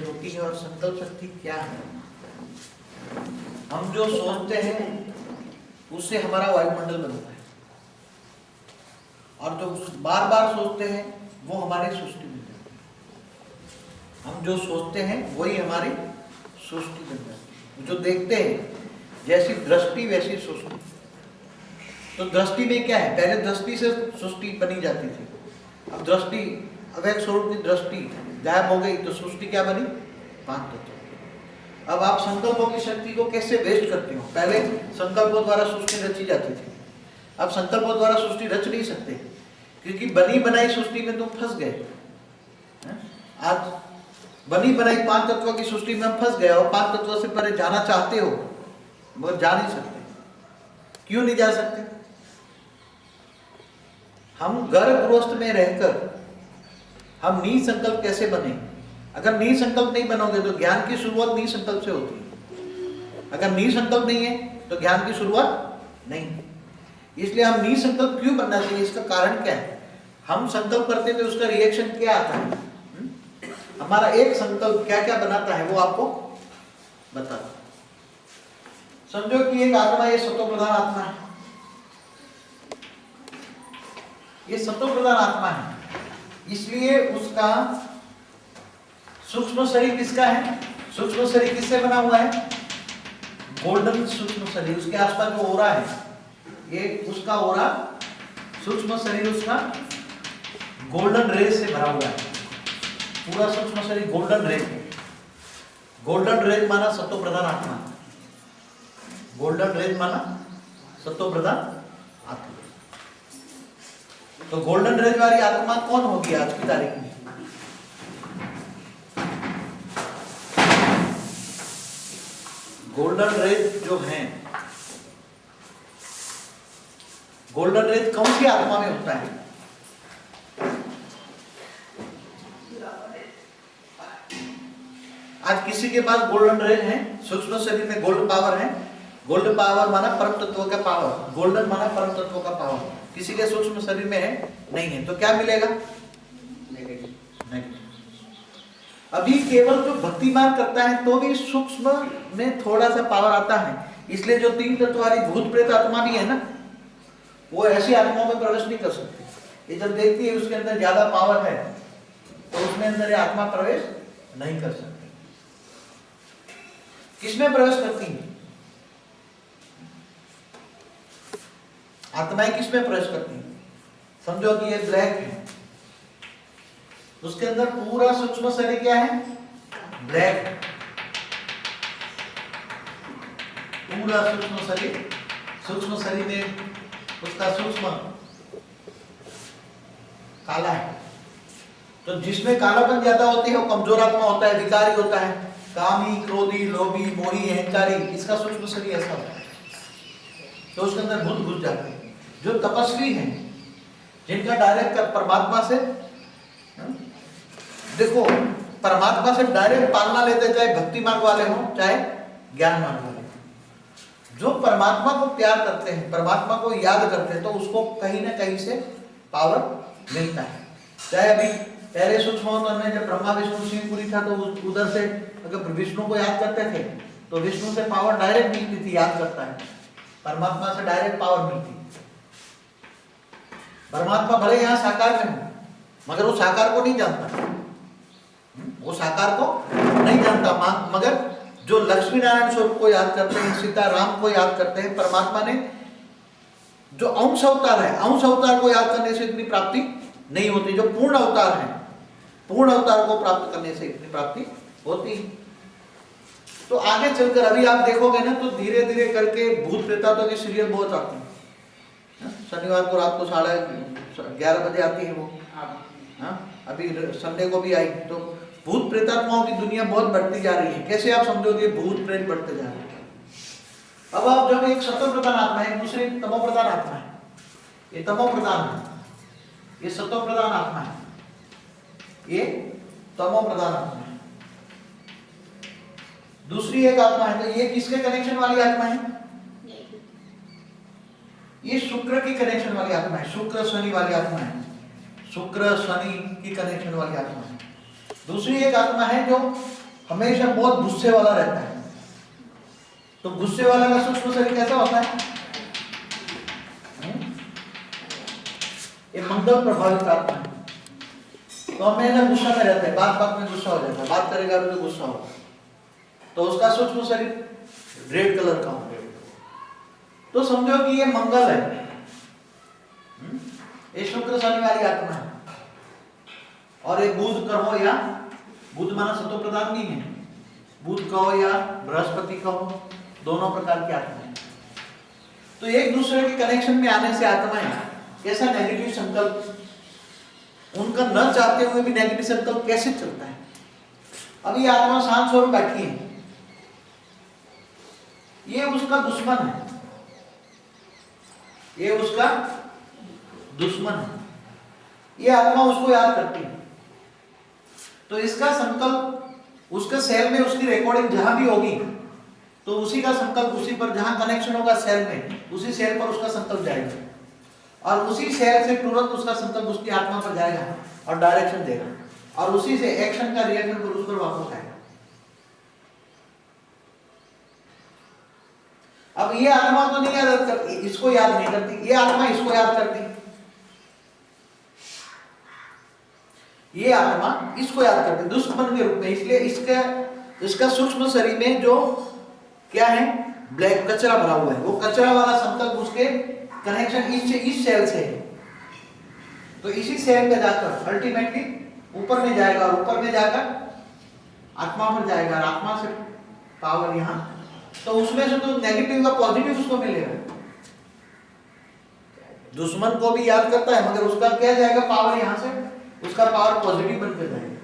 कैसे होती है और संकल्प शक्ति क्या है। हम जो सोचते हैं उससे हमारा वायुमंडल बनता है, और जो बार बार सोचते हैं वो हमारी सृष्टि बन जाती है। हम जो सोचते हैं वही हमारी सृष्टि बन जाती है। जो देखते हैं, जैसी दृष्टि वैसी सृष्टि। तो दृष्टि में क्या है, पहले दृष्टि से सृष्टि बनी जाती थी, अब दृष्टि अवैध स्वरूप की दृष्टि गायब हो गई तो सृष्टि क्या बनी, 5 तत्व। अब आप संकल्पों की शक्ति को कैसे वेस्ट करते हो। पहले संकल्पों द्वारा सृष्टि रची जाती थी, अब संकल्पों द्वारा सृष्टि रच नहीं सकते, क्योंकि बनी बनाई सृष्टि में तुम फंस गए। आज बनी बनाई 5 तत्वों की सृष्टि में हम फंस गए और 5 तत्वों से परे जाना चाहते हो, मगर जा नहीं सकते। क्यों नहीं जा सकते। हम गर्भ गृहस्थ में रहकर हम निसंकल्प कैसे बने। अगर निसंकल्प नहीं बनोगे तो ज्ञान की शुरुआत निसंकल्प से होती है। अगर निसंकल्प नहीं है तो ज्ञान की शुरुआत नहीं। इसलिए हम निसंकल्प क्यों बनना चाहिए, इसका कारण क्या है। हम संकल्प करते तो उसका रिएक्शन क्या आता है। हमारा एक संकल्प क्या क्या बनाता है वो आपको बताता। समझो कि एक आत्मा, ये सत्व प्रधान आत्मा है, ये सत्व प्रधान आत्मा है, इसलिए उसका सूक्ष्म शरीर किसका है, सूक्ष्म शरीर किससे बना हुआ है, गोल्डन सूक्ष्म शरीर। उसके आसपास जो ओरा है ये उसका ओरा, सूक्ष्म शरीर उसका गोल्डन रेज से भरा हुआ है। पूरा सूक्ष्म शरीर गोल्डन रेज। गोल्डन रेज माना सत्व प्रधान आत्मा, गोल्डन रेज माना सत्व प्रधान आत्मा। तो गोल्डन रेज वाली आत्मा कौन होगी आज की तारीख में। गोल्डन रेज जो है, गोल्डन रेज कौन सी आत्मा में होता है। आज किसी के पास गोल्डन रेज है, सूक्ष्म शरीर में गोल्डन पावर है। गोल्डन पावर माना परम तत्व का पावर, गोल्डन माना परम तत्व का पावर। किसी के सूक्ष्म शरीर में है, नहीं है, तो क्या मिलेगा, नेगेटिव। अभी केवल जो भक्ति मार्ग करता है तो भी सूक्ष्म में थोड़ा सा पावर आता है। इसलिए जो 3 तत्व वाली भूत प्रेत आत्मा भी है ना, वो ऐसी आत्माओं में प्रवेश नहीं कर सकती। ये जब देखती है उसके अंदर ज्यादा पावर है तो उसमें अंदर ये आत्मा प्रवेश नहीं कर सकती। किसमें प्रवेश करती है आत्माएं, किसमें प्रवेश करती है। समझो कि ये ब्लैक है, उसके अंदर पूरा सूक्ष्म शरीर क्या है, ब्लैक। पूरा सूक्ष्म शरीर, सूक्ष्म शरीर में उसका सूक्ष्म काला है। तो जिसमें कालापन ज्यादा होती है वो कमजोर आत्मा होता है, विकारी होता है, कामी, क्रोधी, लोभी, मोही, अहंकारी। इसका सूक्ष्म शरीर ऐसा होता है तो उसके अंदर भूत घुस जाते हैं। जो तपस्वी हैं, जिनका डायरेक्ट परमात्मा से, देखो परमात्मा से डायरेक्ट पालना लेते, चाहे भक्ति मार्ग वाले हों चाहे ज्ञान मार्ग वाले, जो परमात्मा को प्यार करते हैं, परमात्मा को याद करते हैं, तो उसको कहीं ना कहीं से पावर मिलता है। चाहे अभी पहले सूक्ष्म में जब ब्रह्मा विष्णु शिवपुरी था तो उधर से अगर विष्णु को याद करते थे तो विष्णु से पावर डायरेक्ट मिलती थी, याद करता है, परमात्मा से डायरेक्ट पावर मिलती। परमात्मा भले यहाँ साकार में हो मगर वो साकार को नहीं जानता, वो साकार को नहीं जानता, मगर जो लक्ष्मी नारायण स्वरूप को याद करते हैं, सीताराम को याद करते हैं, परमात्मा ने जो अंश अवतार है, अंश अवतार को याद करने से इतनी प्राप्ति नहीं होती। जो पूर्ण अवतार है, पूर्ण अवतार को प्राप्त करने से इतनी प्राप्ति होती है। तो आगे चलकर अभी आप देखोगे ना तो धीरे धीरे करके भूत प्रेतात्मा की सीरियल बहुत आती है। शनिवार को रात को 11:30 बजे आती है वो। अभी संडे को भी आई। तो भूत प्रेतात्माओं की दुनिया बहुत बढ़ती जा रही है। कैसे आप समझोगे भूत प्रेत बढ़ते जा रहे हैं। अब आप जब एक सत्व प्रधान आत्मा है, दूसरी तमो प्रधान आत्मा है, ये तमो प्रधान है, ये सत्व प्रधान आत्मा है, ये तमो प्रधान आत्मा है। दूसरी एक आत्मा है, तो ये किसके कनेक्शन वाली आत्मा है, ये शुक्र की कनेक्शन वाली आत्मा है, शुक्र शनि वाली आत्मा है, शुक्र शनि की कनेक्शन वाली आत्मा है। दूसरी एक आत्मा है जो हमेशा बहुत गुस्से वाला रहता है। तो गुस्से वाला का सूक्ष्म शरीर कैसा होता है? ये मंगल प्रभावित आत्मा है। तो हमेशा गुस्सा में रहता है, बात बात में गुस्सा हो जाता है, बात करेगा तो गुस्सा होगा। तो उसका सूक्ष्म शरीर रेड कलर का होगा। तो समझो कि ये मंगल है, ये शुक्र शनि वाली आत्मा है। और ये बुध कहो या बुध माना सतो प्रधान नहीं है, बुध कहो या बृहस्पति कहो, दोनों प्रकार की आत्मा है। तो एक दूसरे के कनेक्शन में आने से आत्माएं कैसा नेगेटिव संकल्प, उनका न चाहते हुए भी नेगेटिव संकल्प कैसे चलता है। अब ये आत्मा शांत स्वरूप बैठी है, ये उसका दुश्मन है, ये उसका दुश्मन है, ये आत्मा उसको याद करती है। तो इसका संकल्प उसका सेल में, उसकी रिकॉर्डिंग जहां भी होगी तो उसी का संकल्प उसी पर, जहां कनेक्शन होगा सेल में, उसी सेल पर उसका संकल्प जाएगा और उसी सेल से तुरंत उसका संकल्प उसकी आत्मा पर जाएगा और डायरेक्शन देगा और उसी से एक्शन का रिएक्शन पर उस पर वापस आएगा। अब ये आत्मा तो नहीं याद करती, इसको याद नहीं करती, ये आत्मा इसको याद करती, ये आत्मा इसको याद करती दुश्मन के रूप में। इसलिए इसका सूक्ष्म शरीर में जो क्या है, ब्लैक कचरा भरा हुआ है, वो कचरा वाला संकल्प उसके कनेक्शन इस सेल से है। तो इसी सेल पे जाकर अल्टीमेटली ऊपर में जाएगा और ऊपर में जाकर आत्मा पर जाएगा और आत्मा से पावर यहां, तो उसमें से तो नेगेटिव का पॉजिटिव उसको मिलेगा। दुश्मन को भी याद करता है मगर उसका क्या जाएगा, पावर यहां से, उसका पावर पॉजिटिव बनकर जाएगा,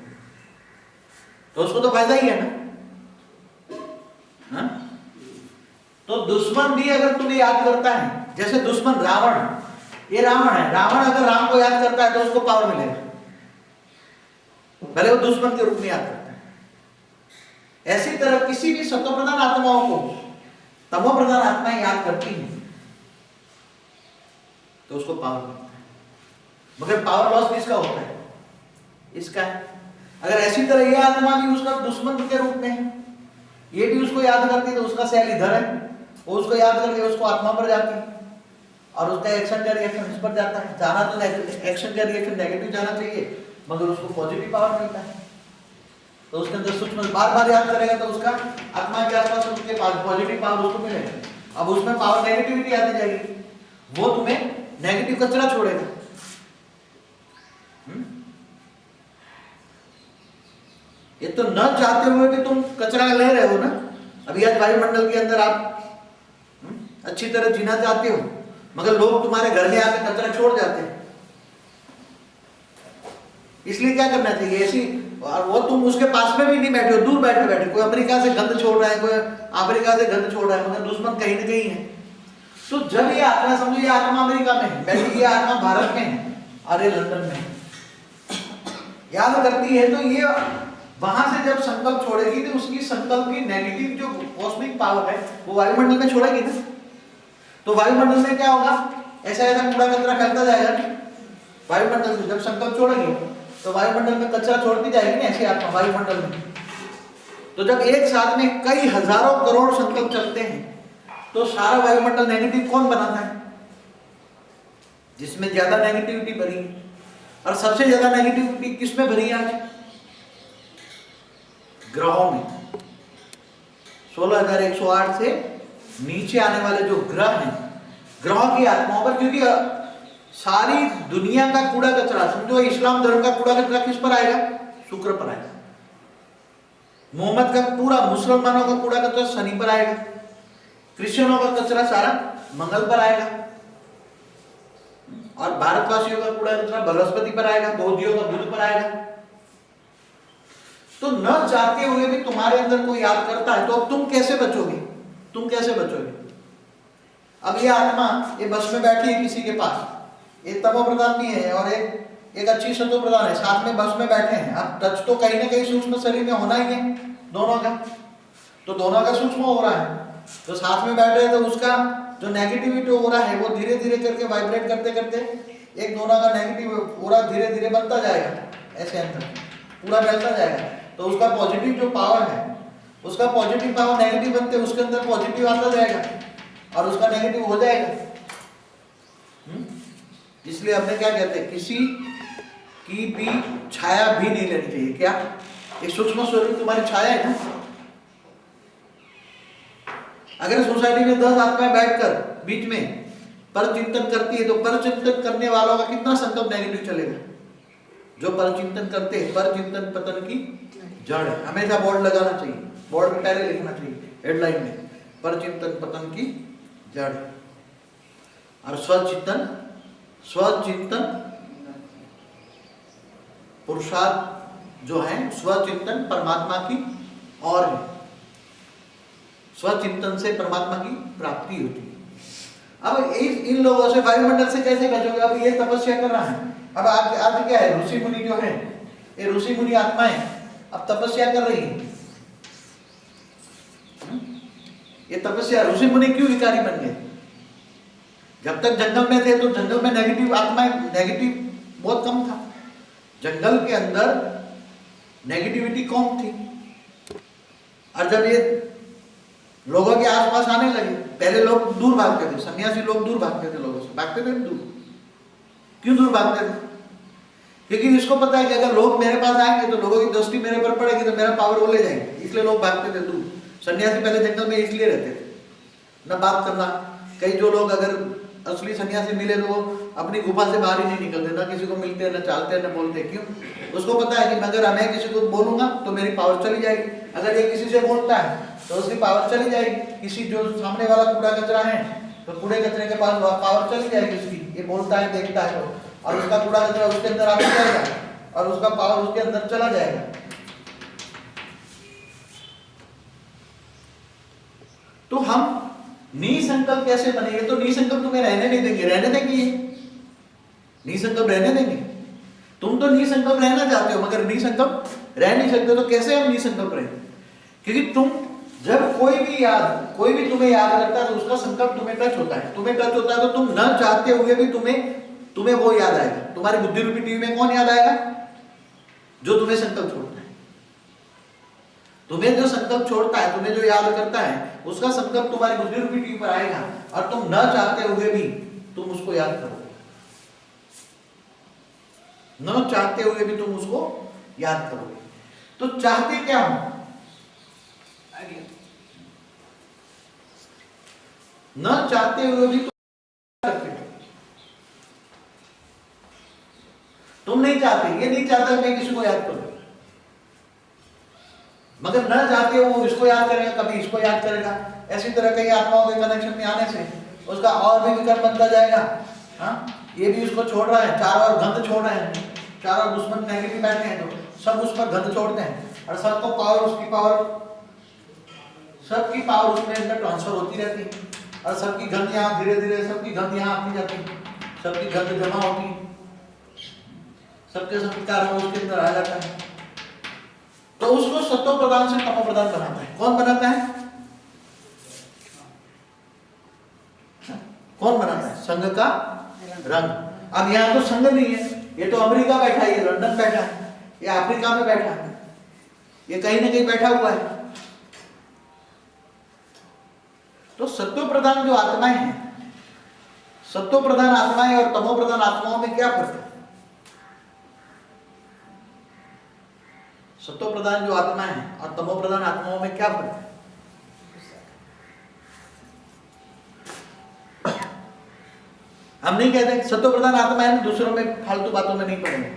तो उसको तो फायदा ही है ना। हा? तो दुश्मन भी अगर तुम्हें याद करता है, जैसे दुश्मन रावण, ये रावण है, रावण अगर राम को याद करता है तो उसको पावर मिलेगा, भले वो दुश्मन के रूप में याद करता है। ऐसी तरह किसी भी सत्व प्रधान आत्माओं को तमो प्रधान आत्माएं याद करती हैं तो उसको पावर मिलता है। मगर पावर लॉस किसका होता है? इसका है। अगर ऐसी तरह ये आत्मा भी उसका दुश्मन के रूप में है, ये भी उसको याद करती है तो उसका सेल इधर है, वो उसको याद करके उसको आत्मा पर जाती है और उसका एक्शन का रिएक्शन इस पर जाता है। जाना तो एक्शन का रिएक्शन नेगेटिव जाना चाहिए मगर उसको पॉजिटिव पावर मिलता है। तो उसके अंदर सूक्ष्म बार बार याद करेगा तो उसका आत्मा के आसपास उसके पास पॉजिटिव पावर उसको मिलेगा। अब उसमें पावर नेगेटिविटी आती जाएगी, वो तुम्हें नेगेटिव कचरा छोड़ेगा। ये तो न चाहते हुए भी तुम कचरा ले रहे हो ना। अभी आज वायुमंडल के अंदर आप अच्छी तरह जीना चाहते हो मगर लोग तुम्हारे घर में आकर कचरा छोड़ जाते हैं। इसलिए क्या करना चाहिए, ऐसी, और वो तुम उसके पास में भी नहीं बैठे हो, दूर बैठे बैठे, कोई अमेरिका से गंद छोड़ रहा है, कोई अफ्रीका से गंद छोड़ रहा है, मगर दुश्मन कहीं ना कहीं है। तो जब ये आत्मा, समझो ये आत्मा अमेरिका में है, बैठी ये आत्मा भारत में है और ये लंदन में याद करती है, तो ये वहां से जब संकल्प छोड़ेगी तो उसकी संकल्प की नेगेटिव जो कॉस्मिक पावर है वो वायुमंडल में छोड़ेगी ना। तो वायुमंडल में क्या होगा, ऐसा ऐसा कूड़ा कचरा फैलता जाएगा वायुमंडल से। जब संकल्प छोड़ेगी तो वायुमंडल में कचरा छोड़ती जाएगी ना, ऐसी आत्मा वायुमंडल में। तो जब एक साथ में कई हजारों करोड़ संकल्प चलते हैं तो सारा वायुमंडल नेगेटिव कौन बनाता है? जिसमें ज्यादा नेगेटिविटी भरी है। और सबसे ज्यादा नेगेटिविटी किसमें भरी है आज? ग्रहों में। 16,108 से नीचे आने वाले जो ग्रह हैं, ग्रहों की आत्माओं पर, क्योंकि सारी दुनिया का कूड़ा कचरा, समझो इस्लाम धर्म का कूड़ा कचरा किस पर आएगा? शुक्र पर आएगा। मोहम्मद का पूरा, मुसलमानों का कूड़ा कचरा शनि पर आएगा। क्रिश्चियनों का कचरा सारा मंगल पर आएगा और भारतवासियों का कूड़ा कचरा बृहस्पति पर आएगा, बौद्धियों का बुध पर आएगा। तो न चाहते हुए भी तुम्हारे अंदर कोई याद करता है तो अब तुम कैसे बचोगे? तुम कैसे बचोगे? अब ये आत्मा ये बस में बैठी है किसी के पास, एक तमो प्रधान भी है और एक अच्छी सतो प्रधान है, साथ में बस में बैठे हैं। अब टच तो कहीं ना कहीं सूक्ष्म शरीर में होना ही है दोनों का, तो दोनों का सूक्ष्म हो रहा है। तो साथ में बैठे हैं तो उसका जो नेगेटिविटी हो रहा है वो धीरे धीरे करके वाइब्रेट करते करते एक दोनों का नेगेटिव पूरा धीरे धीरे बनता जाएगा, ऐसे अंदर पूरा फैलता जाएगा। तो उसका पॉजिटिव जो पावर है, उसका पॉजिटिव पावर नेगेटिव बनते उसके अंदर पॉजिटिव आता जाएगा और उसका नेगेटिव हो जाएगा। इसलिए हमने क्या कहते हैं, किसी की भी छाया भी नहीं लेनी चाहिए। क्या ये सूक्ष्म स्वरूप तुम्हारी छाया है ना? अगर सोसाइटी में 10 आत्माएं बैठकर बीच में पर चिंतन करती है तो पर चिंतन करने वालों का कितना संकल्प नेगेटिव चलेगा? जो पर चिंतन करते हैं, पर चिंतन पतन की जड़। हमेशा बोर्ड लगाना चाहिए, बोर्ड में पहले लिखना चाहिए हेडलाइन में, पर चिंतन पतन की जड़। और स्वचिंतन पुरुषार्थ जो है, स्वचिंतन परमात्मा की और है। स्वचिंतन से परमात्मा की प्राप्ति होती है। अब इन लोगों से, वायुमंडल से कैसे बचोगे? अब ये तपस्या कर रहा है। अब आज क्या है, ऋषि मुनि जो है, ये ऋषि मुनि आत्माएं अब तपस्या कर रही है। ये तपस्या, ऋषि मुनि क्यों विकारी बन गए? जब तक जंगल में थे तो जंगल में नेगेटिव आत्माएं, नेगेटिव बहुत कम था। जंगल के अंदर नेगेटिविटी कम थी। और जब ये लोगों के आसपास आने लगे, पहले लोग दूर भागते थे, सन्यासी लोग दूर भागते थे, लोगों से भागते थे दूर। क्यों दूर भागते थे? क्योंकि इसको पता है कि अगर लोग मेरे पास आएंगे तो लोगों की दृष्टि मेरे पर पड़ेगी तो मेरा पावर वो ले जाएंगे, इसलिए लोग भागते थे दूर। सन्यासी पहले जंगल में इसलिए रहते थे, न बात करना। कई जो लोग अगर असली सन्यासी मिले तो वो अपनी गुफा से बाहर ही नहीं निकलते, ना किसी को मिलते, न चालते, न बोलते। क्यों? उसको पता है कि अगर मैं किसी को बोलूंगा तो मेरी पावर चली जाएगी। अगर ये किसी से बोलता है तो उसकी पावर चली जाएगी। किसी जो सामने वाला कूड़ा कचरा है तो कूड़े कचरे के पास पावर चली जाएगी उसकी। ये बोलता है, देखता है तो, और उसका कूड़ा कचरा उसके अंदर आता जाएगा और उसका पावर उसके अंदर चला जाएगा। तो हम निसंकल्प कैसे बनेंगे? तो निसंकल्प तुम्हें रहने नहीं देंगे। रहने देंगे? निसंकल्प रहने देंगे? तुम तो निसंकल्प रहना चाहते हो मगर निसंकल्प रह नहीं सकते। तो कैसे हम निसंकल्प रहें? क्योंकि तुम जब कोई भी तुम्हें याद करता है तो उसका संकल्प तुम्हें टच होता है। तुम्हें टच होता है तो तुम न चाहते हुए भी तुम्हें वो याद आएगा। तुम्हारी बुद्धि रूपी टीवी में कौन याद आएगा? जो तुम्हें संकल्प छोड़ता है। तुम्हें जो संकल्प छोड़ता है, तुम्हें जो याद करता है, उसका संकल्प तुम्हारी बुद्धि रूपी टीवी पर आएगा और तुम न चाहते हुए भी तुम उसको याद करोगे। न चाहते हुए भी तुम उसको याद करोगे। तो चाहते क्या हो? न चाहते हुए भी तुम करते हो। तुम नहीं चाहते, ये नहीं चाहता मैं किसी को याद करूं, मगर न चाहते हो वो इसको याद करेगा, कभी इसको याद करेगा। ऐसी तरह कई आत्माओं के कनेक्शन में आने से उसका और भी विकल्प बनता जाएगा। हाँ, ये भी उसको छोड़ रहा है, चारों ओर गंध छोड़ रहे हैं, चारों दुश्मन नेगेटिव बैठे हैं तो सब उस पर गंध छोड़ते हैं और सबको पावर, उसकी पावर, सबकी पावर उसमें अंदर ट्रांसफर होती रहती है और सबकी गंध यहाँ धीरे धीरे, सबकी गंध यहाँ आती जाती है, सबकी गंध जमा होती है, सबके सब कारण उसके अंदर आ जाता है। तो उसको सत्व प्रदान से तमो प्रदान बनाता है। कौन बनाता है? कौन बनाता है? संघ का रंग। अब यहाँ तो संघ नहीं है, ये तो अमेरिका बैठा है, ये लंदन बैठा है, ये अफ्रीका में बैठा है, ये कहीं ना कहीं बैठा हुआ है। तो सत्व प्रधान जो आत्माएं हैं, सत्व प्रधान आत्माएं और तमो प्रधान आत्माओं में क्या फर्क है? सत्व प्रधान जो आत्माएं हैं और तमो प्रधान आत्माओं में क्या फर्क है? हम नहीं कहते सत्व प्रधान आत्माएं दूसरों में फालतू बातों में नहीं पड़ेंगे,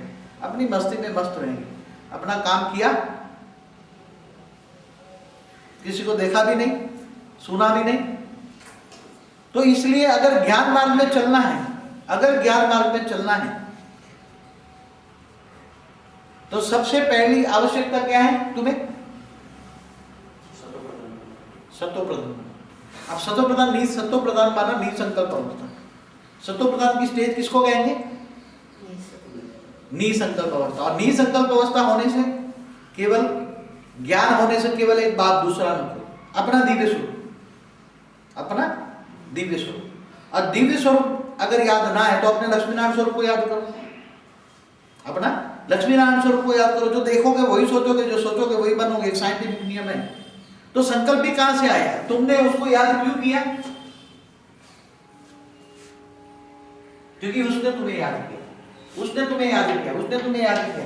अपनी मस्ती में मस्त रहेंगे, अपना काम किया, किसी को देखा भी नहीं, सुना भी नहीं। तो इसलिए अगर ज्ञान मार्ग में चलना है, अगर ज्ञान मार्ग में चलना है तो सबसे पहली आवश्यकता क्या है तुम्हें? सत्व प्रधान। अब सत्व प्रधान नहीं, सत्व प्रधान माना निसंकल्प अवस्था। सत्व प्रधान की स्टेज किसको कहेंगे? निसंकल्प अवस्था। और निसंकल्प अवस्था होने से केवल ज्ञान होने से केवल एक बात, दूसरा न करो, अपना दिव्य स्वरूप, अपना दिव्य स्वरूप। और दिव्य स्वरूप अगर याद ना है तो अपने लक्ष्मीनारायण स्वरूप को याद करो, अपना लक्ष्मी नारायण स्वरूप को याद करो, जो देखोगे वही सोचोगे, जो सोचोगे वही बनोगे, एक साइंटिफिक नियम है। तो संकल्प भी कहां से आया? तुमने उसको याद क्यों किया? क्योंकि उसने तुम्हें याद किया, उसने तुम्हें याद किया, उसने तुम्हें याद किया।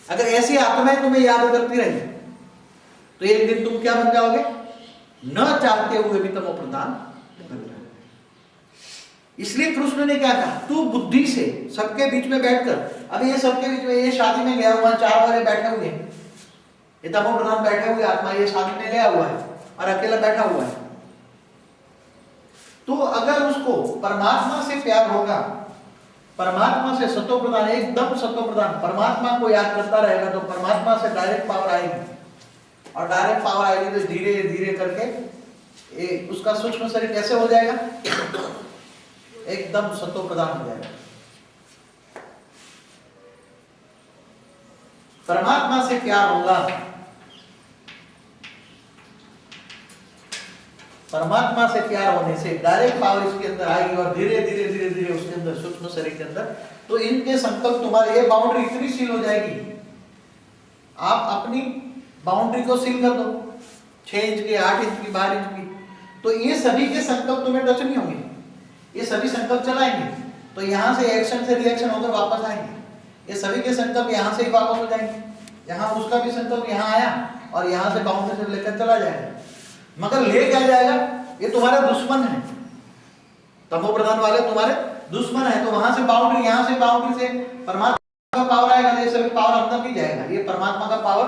अगर ऐसी आत्माएं तुम्हें याद करती रही तो एक दिन तुम क्या बन जाओगे? न चाहते हुए भी तमो प्रधान बन जाओगे। इसलिए कृष्ण ने क्या कहा? तू बुद्धि से सबके बीच में बैठकर, अब ये सबके बीच में, ये शादी में गया हुआ, 4 वाले बैठे हुए हैं, ये तमो प्रधान बैठे हुए आत्मा, ये शादी में गया हुआ है और अकेला बैठा हुआ है। तो अगर उसको परमात्मा से प्यार होगा, परमात्मा से सतो प्रधान, एकदम सतो प्रधान परमात्मा को याद करता रहेगा, तो परमात्मा से डायरेक्ट पावर आएगी, और डायरेक्ट पावर आएगी तो धीरे धीरे करके उसका सूक्ष्म शरीर कैसे हो जाएगा? एकदम सतो प्रधान हो जाएगा। परमात्मा से प्यार होगा, परमात्मा से प्यार होने से डायरेक्ट पावर इसके अंदर आएगी और धीरे धीरे धीरे धीरे उसके अंदर, सूक्ष्म शरीर के अंदर, तो इनके संकल्प, तुम्हारे ये बाउंड्री इतनी सील हो जाएगी, आप अपनी बाउंड्री को सील कर दो 6 इंच की, 8 इंच की, 12 इंच की, तो ये सभी के संकल्प तुम्हें टच नहीं होंगे, ये सभी संकल्प चलाएंगे, तो यहां से एक्शन से रिएक्शन होकर वापस आएंगे, ये सभी के संकल्प यहां से ही वापस हो जाएंगे, यहां उसका भी संकल्प यहां आया और यहां से बाउंड्री से लेकर चला जाएगा। मगर ले क्या जाएगा? ये तुम्हारे दुश्मन है, तमो प्रधान वाले तुम्हारे दुश्मन है, तो वहां से बाउंड्री, यहां से बाउंड्री से परमात्मा का पावर आएगा, ये सभी पावर अंदर नहीं जाएगा, ये परमात्मा का पावर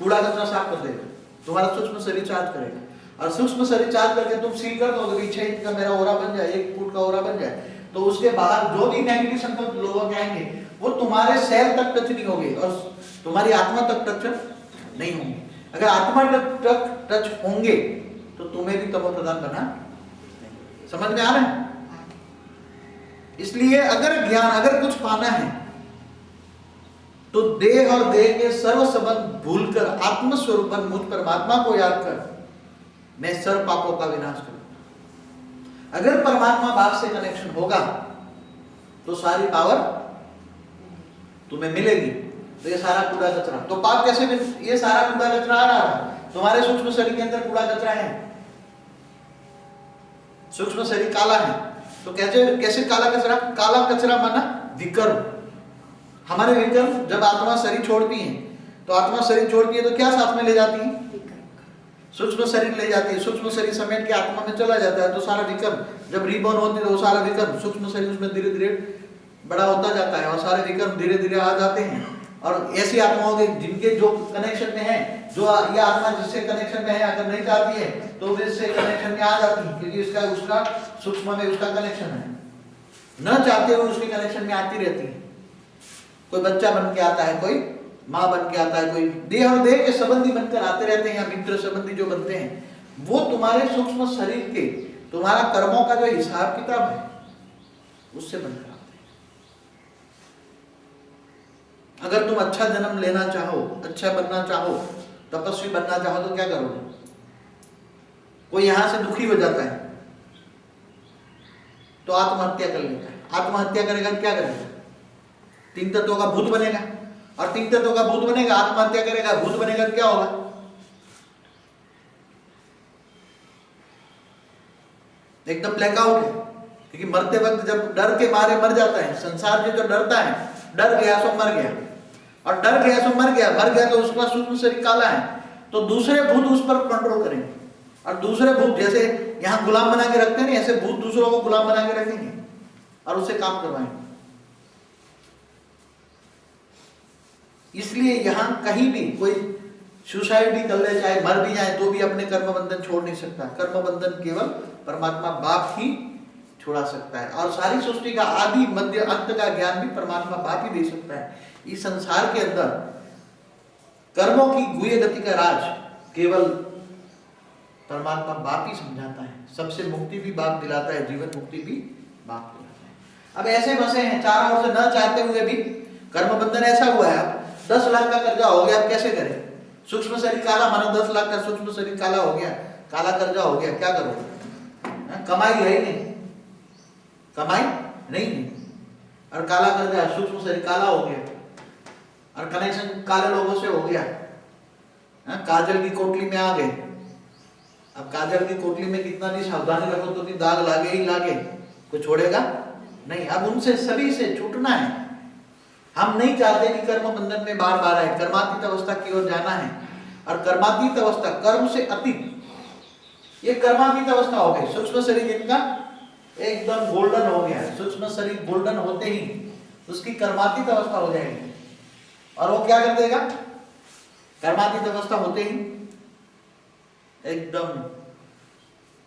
कूड़ा कचरा साफ कर देगा, तुम्हारा सूक्ष्म शरीर चार्ज करेगा, और सूक्ष्म शरीर चार्ज करके तुम सील कर दोगे, 6 इंच का मेरा ओरा बन जाए, 1 फुट का ओरा बन जाए, तो उसके बाहर जो भी नेगेटिव संकल्प लोगों के आएंगे वो तुम्हारे सेल तक टच नहीं होंगे और तुम्हारी आत्मा तक टच नहीं होंगे। अगर आत्मा तक टच होंगे तो तुम्हें भी तमो प्रधान बना। समझ में आ रहा है? इसलिए अगर ज्ञान, अगर कुछ पाना है तो देह और देह के सर्व संबंध भूलकर आत्मस्वरूप बन मुझ परमात्मा को याद कर, मैं सर्व पापों का विनाश करूं। अगर परमात्मा बाप से कनेक्शन होगा तो सारी पावर तुम्हें मिलेगी। तो ये सारा कूड़ा कचरा, तो पाप कैसे ये सारा कूड़ा कचरा आ रहा है तुम्हारे सूक्ष्म शरीर के अंदर, कूड़ा कचरा है, सूक्ष्म शरीर काला है, तो कैसे कैसे काला कचरा? काला कचरा माना विकर्म। हमारे विकर्म, जब आत्मा शरीर छोड़ती है तो आत्मा शरीर छोड़ती है तो क्या साथ में ले जाती है? सूक्ष्म शरीर ले जाती है, सूक्ष्म शरीर समेट के आत्मा में चला जाता है, तो सारा विकर्म जब रीबॉर्न होती है तो वो सारा विकर्म, सूक्ष्म शरीर उसमें धीरे धीरे बड़ा होता जाता है और सारे विकर्म धीरे धीरे आ जाते हैं। और ऐसी आत्माओं के जिनके जो कनेक्शन में है, जो ये आत्मा जिससे कनेक्शन में है, अगर नहीं चाहती है तो वो इससे कनेक्शन में आ जाती है, क्योंकि इसका उसका सूक्ष्म में उसका कनेक्शन है, न चाहते हुए उसके कनेक्शन में आती रहती है। कोई बच्चा बन के आता है, कोई माँ बन के आता है, कोई देह और देह के संबंधी बनकर आते रहते हैं, या मित्र संबंधी जो बनते हैं, वो तुम्हारे सूक्ष्म शरीर के, तुम्हारा कर्मों का जो हिसाब किताब है उससे बनकर आते हैं। अगर तुम अच्छा जन्म लेना चाहो, अच्छा बनना चाहो, तपस्वी बनना चाहो तो क्या करोगे? कोई यहां से दुखी हो जाता है तो आत्महत्या कर लेता है। आत्महत्या करेगा क्या करेगा? 3 तत्वों का भूत बनेगा, और 3 तत्वों का भूत बनेगा, आत्महत्या करेगा, भूत बनेगा तो क्या होगा? एकदम ब्लैकआउट है, क्योंकि मरते वक्त जब डर के मारे मर जाता है, संसार से जो डरता है, डर गया सो मर गया, और डर गया सो मर गया, मर गया तो उसका सूक्ष्म शरीर काला है, तो दूसरे भूत उस पर कंट्रोल करेंगे, और दूसरे भूत जैसे यहाँ गुलाम बना के रखते हैं, ऐसे भूत दूसरों को गुलाम बना के रखेंगे और उससे काम करवाएंगे। इसलिए यहां कहीं भी कोई सुसाइड भी कर ले, चाहे मर भी जाए, तो भी अपने कर्म बंधन छोड़ नहीं सकता। कर्म बंधन केवल परमात्मा बाप ही छुड़ा सकता है, और सारी सृष्टि का आदि मध्य अंत का ज्ञान भी परमात्मा बाप ही दे सकता है। इस संसार के अंदर कर्मों की गुह्य गति का राज केवल परमात्मा बाप ही समझाता है। सबसे मुक्ति भी बाप दिलाता है, जीवन मुक्ति भी बाप दिलाता है। अब ऐसे बसे हैं चारों ओर से, न चाहते हुए भी कर्म बंधन ऐसा हुआ है। अब 10 लाख का कर्जा हो गया, अब कैसे करें? सूक्ष्म शरीर काला, माना 10 लाख का सूक्ष्म शरीर काला हो गया, काला कर्जा हो गया, क्या करोगे? कमाई है ही नहीं, कमाई नहीं है, और काला कर्जा, सूक्ष्म शरीर काला हो गया, और कनेक्शन काले लोगों से हो गया, काजल की कोटली में आ गए। अब काजल की कोटली में कितना भी सावधानी रखो तो भी दाग लागे ही लागे, कोई छोड़ेगा नहीं। अब उनसे सभी से छूटना है। हम नहीं चाहते कि कर्म बंधन में बार बार आए, कर्मातीत अवस्था की ओर जाना है। और कर्मातीत अवस्था कर्म से अतीत, ये कर्मातीत अवस्था हो गई। सूक्ष्म शरीर इनका एकदम गोल्डन हो गया है। सूक्ष्म शरीर गोल्डन होते ही उसकी कर्मातीत अवस्था हो जाएगी। और वो क्या कर देगा, कर्मातीत अवस्था होते ही एकदम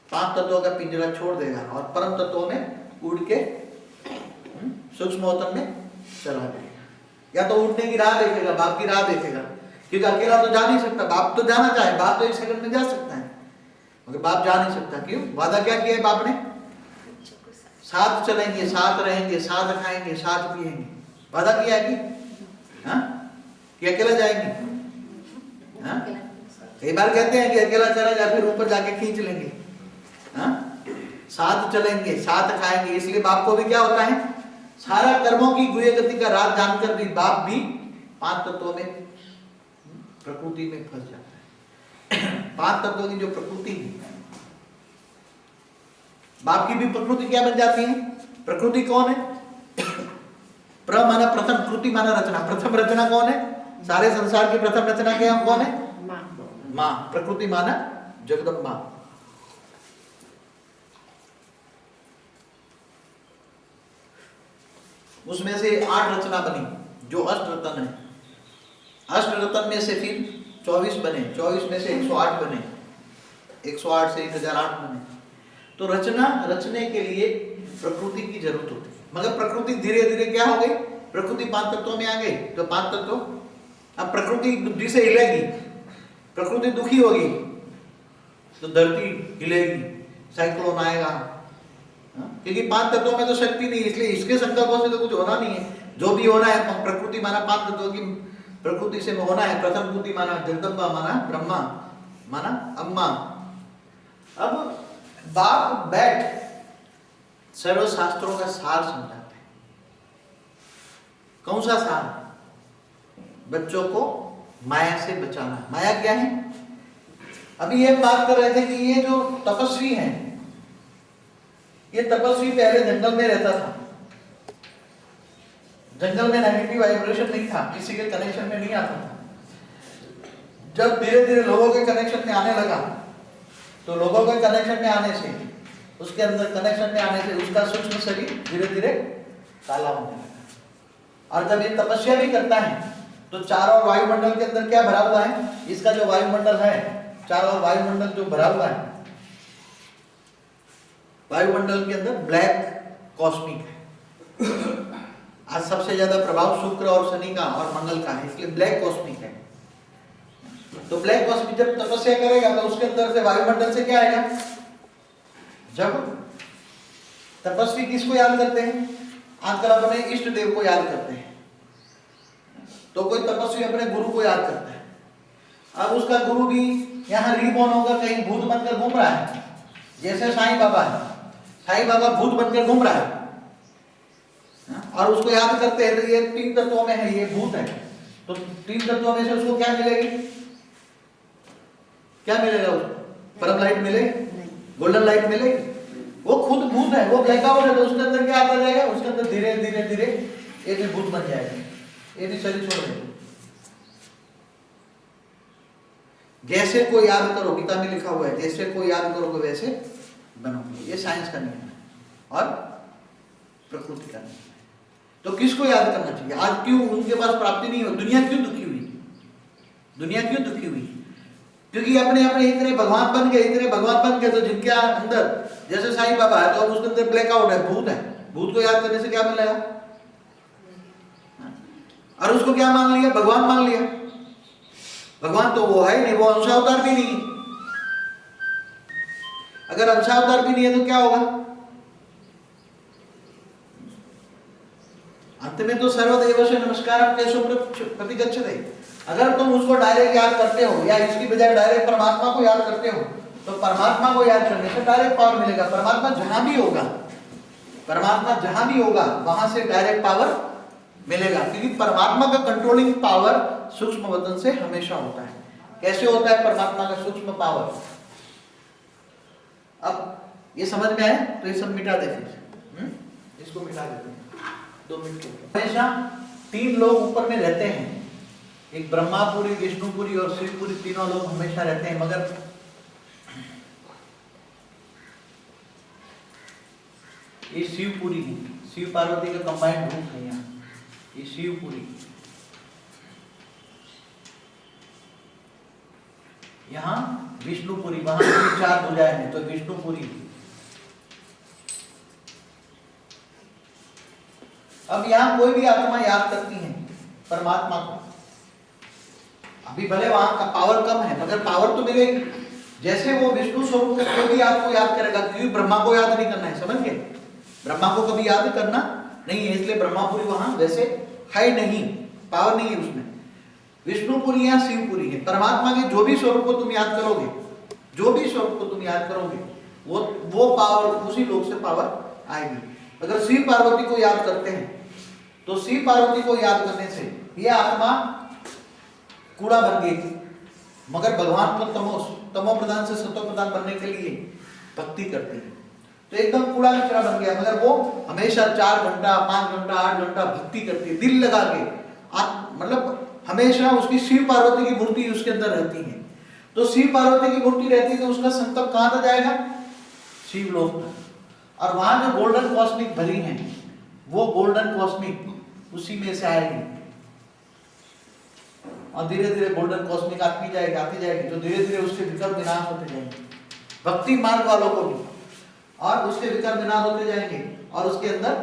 5 तत्वों का पिंजरा छोड़ देगा और परम तत्वों में उड़ के सूक्ष्मोत्तम में चला जाएगा। या तो उड़ने की राह देखेगा, बाप की राह देखेगा, क्योंकि अकेला तो जा नहीं सकता। बाप तो जाना चाहे, बाप तो 1 सेकंड में जा सकता है, मगर बाप जा नहीं सकता। क्यों? वादा क्या किया है बाप ने? साथ चलेंगे, साथ रहेंगे, साथ खाएंगे, साथ पिएंगे। वादा किया है कि अकेला जाएंगे? कई बार कहते हैं कि अकेला चला जा, फिर ऊपर जाके खींच लेंगे। साथ चलेंगे, साथ खाएंगे। इसलिए बाप को भी क्या होता है, सारा कर्मों की गुह्य गति का राज जानकर भी बाप भी 5 तत्वों में प्रकृति में फंस जाता है। 5 तत्वों की जो प्रकृति है, बाप की भी प्रकृति क्या बन जाती है? प्रकृति कौन है? प्र माना प्रथम, कृति माना रचना। प्रथम रचना कौन है? सारे संसार की प्रथम रचना क्या कौन है? माँ। प्रकृति माना जगदम्बा। उसमें से 8 रचना बनी जो अष्ट रत्न है। अष्ट रत्न में से फिर 24 बने, 24 में से 108 बने, 108 से 1008 बने। तो रचना रचने के लिए प्रकृति की जरूरत होती है। मगर प्रकृति धीरे धीरे क्या हो गई, प्रकृति 5 तत्वों में आ गई। तो 5 तत्व, अब प्रकृति बुद्धि से हिलेगी, प्रकृति दुखी होगी तो धरती हिलेगी, साइक्लोन आएगा, क्योंकि 5 तत्वों में तो शक्ति नहीं, इसलिए इसके संकल्पों से तो कुछ होना नहीं है। जो भी होना है प्रकृति माना 5 तत्वों की प्रकृति से होना है। प्रथम कृति माना जगदम्बा, माना ब्रह्मा, माना अम्मा। अब बाप बैठ सर्व शास्त्रों का सार समझाते हैं। कौन सा सार? बच्चों को माया से बचाना। माया क्या है? अभी ये बात कर रहे थे कि ये जो तपस्वी हैं, ये तपस्वी पहले जंगल में रहता था। जंगल में नेगेटिव वाइब्रेशन नहीं था, किसी के कनेक्शन में नहीं आता था। जब धीरे धीरे लोगों के कनेक्शन में आने लगा, तो लोगों के कनेक्शन में आने से, उसके अंदर कनेक्शन में आने से उसका सूक्ष्म शरीर धीरे धीरे काला होने लगा। और जब ये तपस्या भी करता है तो चारों वायुमंडल के अंदर क्या भरा हुआ है? इसका जो वायुमंडल है, चारों वायुमंडल जो भरा हुआ है, वायुमंडल के अंदर ब्लैक कॉस्मिक है। आज सबसे ज्यादा प्रभाव शुक्र और शनि का और मंगल का है, इसलिए ब्लैक कॉस्मिक है। तो ब्लैक कॉस्मिक जब तपस्या करेगा तो उसके अंदर से वायुमंडल से क्या आएगा? जब तपस्वी किसको याद करते हैं? आजकल अपने इष्ट देव को याद करते हैं। तो कोई तपस्वी अपने गुरु को याद करता है। अब उसका गुरु भी यहाँ रिबॉर्न होकर कहीं भूत बनकर घूम रहा है, जैसे साईं बाबा है। साईं बाबा भूत बनकर घूम रहा है और उसको याद करते हैं। तो ये 3 तत्वों में है, ये भूत है। तो 3 तत्वों में से उसको क्या मिलेगी? क्या मिलेगा उसको? परम लाइट मिलेगी, गोल्डन लाइट मिलेगी। वो खुद भूत है, वो ब्लैकआउट है। तो उसके अंदर क्या आता जाएगा? उसके अंदर धीरे धीरे धीरे ये भी भूत बन जाएगा, ये भी शरीर छोड़ देगा। जैसे को याद करो, गीता में लिखा हुआ है, जैसे को याद करोगे वैसे बनोगे। ये साइंस का नियम है और प्रकृति का नियम है। तो किसको याद करना चाहिए? आज क्यों उनके पास प्राप्ति नहीं हो? दुनिया क्यों दुखी हुई? दुनिया क्यों दुखी हुई? क्योंकि अपने अपने इतने भगवान बन गए, इतने भगवान बन गए, तो जिनके अंदर जैसे साईं बाबा है तो अब उसके अंदर ब्लैकआउट है, भूत है। भूत को याद करने से क्या मिलेगा? और उसको क्या मान लिया? भगवान मान लिया। भगवान तो वो है नहीं, वो अंशावतार भी नहीं है। अगर अंशावतार भी नहीं है तो क्या होगा? अंत में तो सर्वदेव से नमस्कार कैसे प्रतिगच्छते। अगर तुम उसको डायरेक्ट याद करते हो या इसकी बजाय डायरेक्ट परमात्मा को याद करते हो, तो परमात्मा को याद करने से डायरेक्ट पावर मिलेगा। परमात्मा जहां भी होगा, परमात्मा जहां भी होगा वहां से डायरेक्ट पावर मिलेगा, क्योंकि परमात्मा का कंट्रोलिंग पावर सूक्ष्म वतन से हमेशा होता है। कैसे होता है परमात्मा का सूक्ष्म पावर? अब ये समझ में आया तो ये सब मिटा दे फिर, इसको मिटा देते हैं 2 मिनट के। हमेशा 3 लोग ऊपर में रहते हैं, एक ब्रह्मापुरी, विष्णुपुरी और शिवपुरी, तीनों लोग हमेशा रहते हैं। मगर ये शिवपुरी है, शिव पार्वती का कंबाइंड रूप है यहाँ, ये शिवपुरी। यहाँ विष्णुपुरी, वहां 4 भुजाएं हैं तो विष्णुपुरी। अब यहाँ कोई भी आत्मा याद करती है परमात्मा को, अभी भले वहां का पावर कम है मगर पावर तो मिलेगी। जैसे वो विष्णु स्वरूप का कोई भी आपको याद करेगा, क्योंकि ब्रह्मा को याद नहीं करना है, समझ गए? ब्रह्मा को कभी याद करना नहीं है, इसलिए ब्रह्मापुरी वहां वैसे है नहीं, पावर नहीं है उसमें। विष्णुपुरी या शिवपुरी है। परमात्मा के जो भी स्वरूप को तुम याद करोगे, जो भी स्वरूप को तुम याद करोगे, वो पावर, उसी लोक से पावर आएगी। अगर शिव पार्वती को याद करते हैं तो शिव पार्वती को याद करने से यह आत्मा कूड़ा बन गई थी, मगर भगवान को तमो प्रधान से सतो प्रधान बनने के लिए भक्ति करती है, तो एकदम कूड़ा कचरा बन गया। मगर वो हमेशा 4 घंटा, 5 घंटा, 8 घंटा भक्ति करती है, दिल लगा के। मतलब हमेशा उसकी शिव पार्वती की मूर्ति उसके अंदर रहती है। तो शिव पार्वती की मूर्ति रहती है तो उसका संकल्प कहां तक जाएगा? शिवलोक में। और वहां जो गोल्डन कॉस्मिक भरी है, वो गोल्डन कॉस्मिक उसी में से आएगी, और धीरे धीरे गोल्डन कॉस्मिक आती जाएगी, तो धीरे धीरे उसके विकल्प विनाश होते जाएंगे, भक्ति मार्ग वालों को भी, और उसके विकल्प विनाश होते जाएंगे और उसके अंदर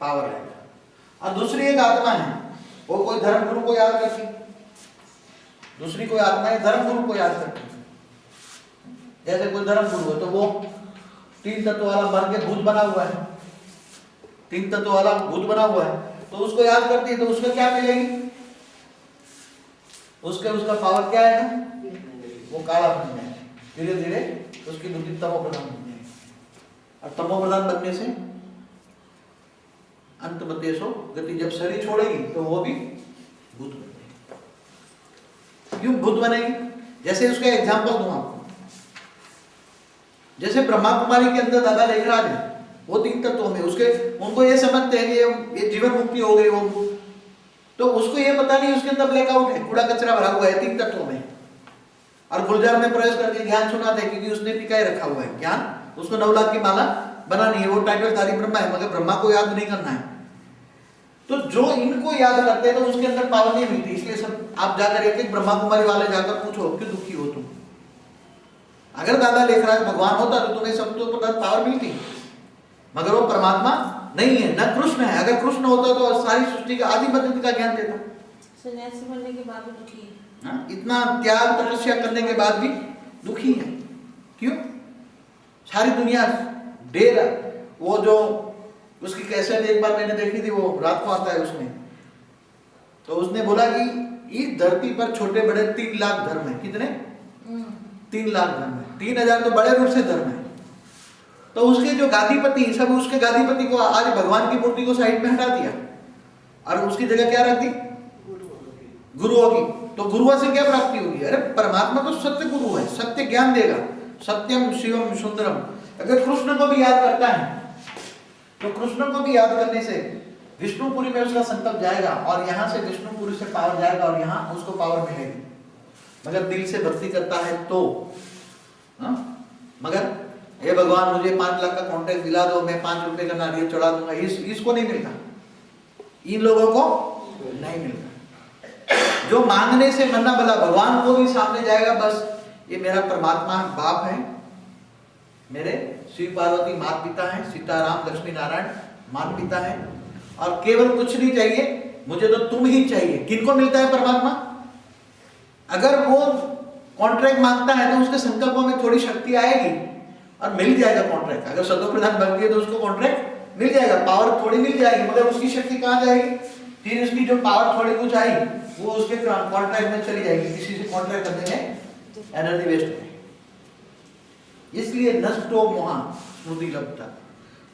पावर आएगा। और दूसरी एक आत्मा है, वो कोई धर्म गुरु को याद करती, दूसरी कोई आत्मा है धर्म गुरु को याद करती। जैसे कोई धर्म गुरु है तो वो 3 तत्व वाला मर के भूत बना हुआ है, 3 तत्व वाला भूत बना हुआ है, तो उसको याद करती है तो उसको क्या मिलेगी? उसका पावर क्या है? वो काला बन जाएगा, धीरे धीरे उसकी बुद्धि तमो प्रधान बन जाएगी, और तमो प्रधान बनने से अंत मतेशो गति, जब शरीर छोड़ेगी तो वो भी भूत बन जाएगी। क्यों भूत बनेगी? जैसे उसका एग्जाम्पल दूं आपको, जैसे ब्रह्मा कुमारी के अंदर दादा लेखराज है, वो 3 तत्वों में उसके, उनको ये समझते हैं कि ये जीवन मुक्ति हो गई, वो तो उसको ये पता नहीं उसके अंदर ब्लैकआउट है, कूड़ा कचरा भरा हुआ है 3 तत्वों में, और गुलजार में प्रवेश करके ज्ञान सुनाते हैं, क्योंकि उसने टिकाए रखा हुआ है ज्ञान, उसको 9 लाख की माला बनानी है, वो टाइटल धारी ब्रह्मा है, मगर ब्रह्मा को याद नहीं करना है। तो जो इनको याद करते हैं तो उसके अंदर पावर नहीं मिलती, इसलिए सब आप जाकर एक ब्रह्मा कुमारी वाले जाकर पूछो क्यों दुखी हो तुम? अगर दादा लेखराज भगवान होता तो तुम्हें सब तो पावर मिलती, मगर वो परमात्मा नहीं है, न कृष्ण है। अगर कृष्ण होता तो सारी सृष्टि का आदि मध्य का ज्ञान देता। सन्यासी बनने के बाद भी दुखी है, इतना त्याग तपस्या करने के बाद भी दुखी है। क्यों? सारी दुनिया डेरा, वो जो उसकी कैसेट एक बार मैंने देखी थी, वो रात को आता है उसमें, तो उसने बोला कि इस धरती पर छोटे बड़े 3 लाख धर्म है। कितने? 3 लाख धर्म है, 3000 तो बड़े रूप से धर्म है। तो उसके जो गादीपति, सब उसके गादीपति को आज भगवान की मूर्ति को साइड में हटा दिया और उसकी जगह क्या रख दी? गुरुओं की। तो गुरुओं से क्या प्राप्ति होगी? अरे परमात्मा तो सत्य गुरु है, सत्य ज्ञान देगा, सत्यम शिवम सुंदरम। अगर कृष्ण को भी याद करता है तो कृष्ण को भी याद करने से विष्णुपुरी में उसका संकल्प जाएगा, और यहाँ से विष्णुपुरी से पावर जाएगा और यहाँ उसको पावर मिलेगी, मगर दिल से भक्ति करता है तो। मगर हे भगवान मुझे 5 लाख का कॉन्ट्रैक्ट दिला दो, मैं 5 रुपए का नारियल चढ़ा दूंगा, इसको नहीं मिलता, इन लोगों को नहीं मिलता। जो मांगने से मरना भला भगवान को भी सामने जाएगा, बस ये मेरा परमात्मा बाप है, मेरे शिव पार्वती माता पिता है, सीताराम लक्ष्मी नारायण माता पिता है, और केवल कुछ नहीं चाहिए, मुझे तो तुम ही चाहिए। किनको मिलता है परमात्मा? अगर वो कॉन्ट्रैक्ट मांगता है तो उसके संकल्पों में थोड़ी शक्ति आएगी और मिल जाएगा कॉन्ट्रैक्ट। अगर सतो प्रधान बन गए तो उसको कॉन्ट्रैक्ट मिल जाएगा, पावर थोड़ी मिल जाएगी, मगर उसकी शक्ति कहाँ जाएगी? फिर उसकी जो पावर थोड़ी कुछ आई वो उसके कॉन्ट्रैक्ट में चली जाएगी, किसी से कॉन्ट्रैक्ट करने में एनर्जी वेस्ट है। इसलिए नष्टो मोहा स्मृति लब्धता,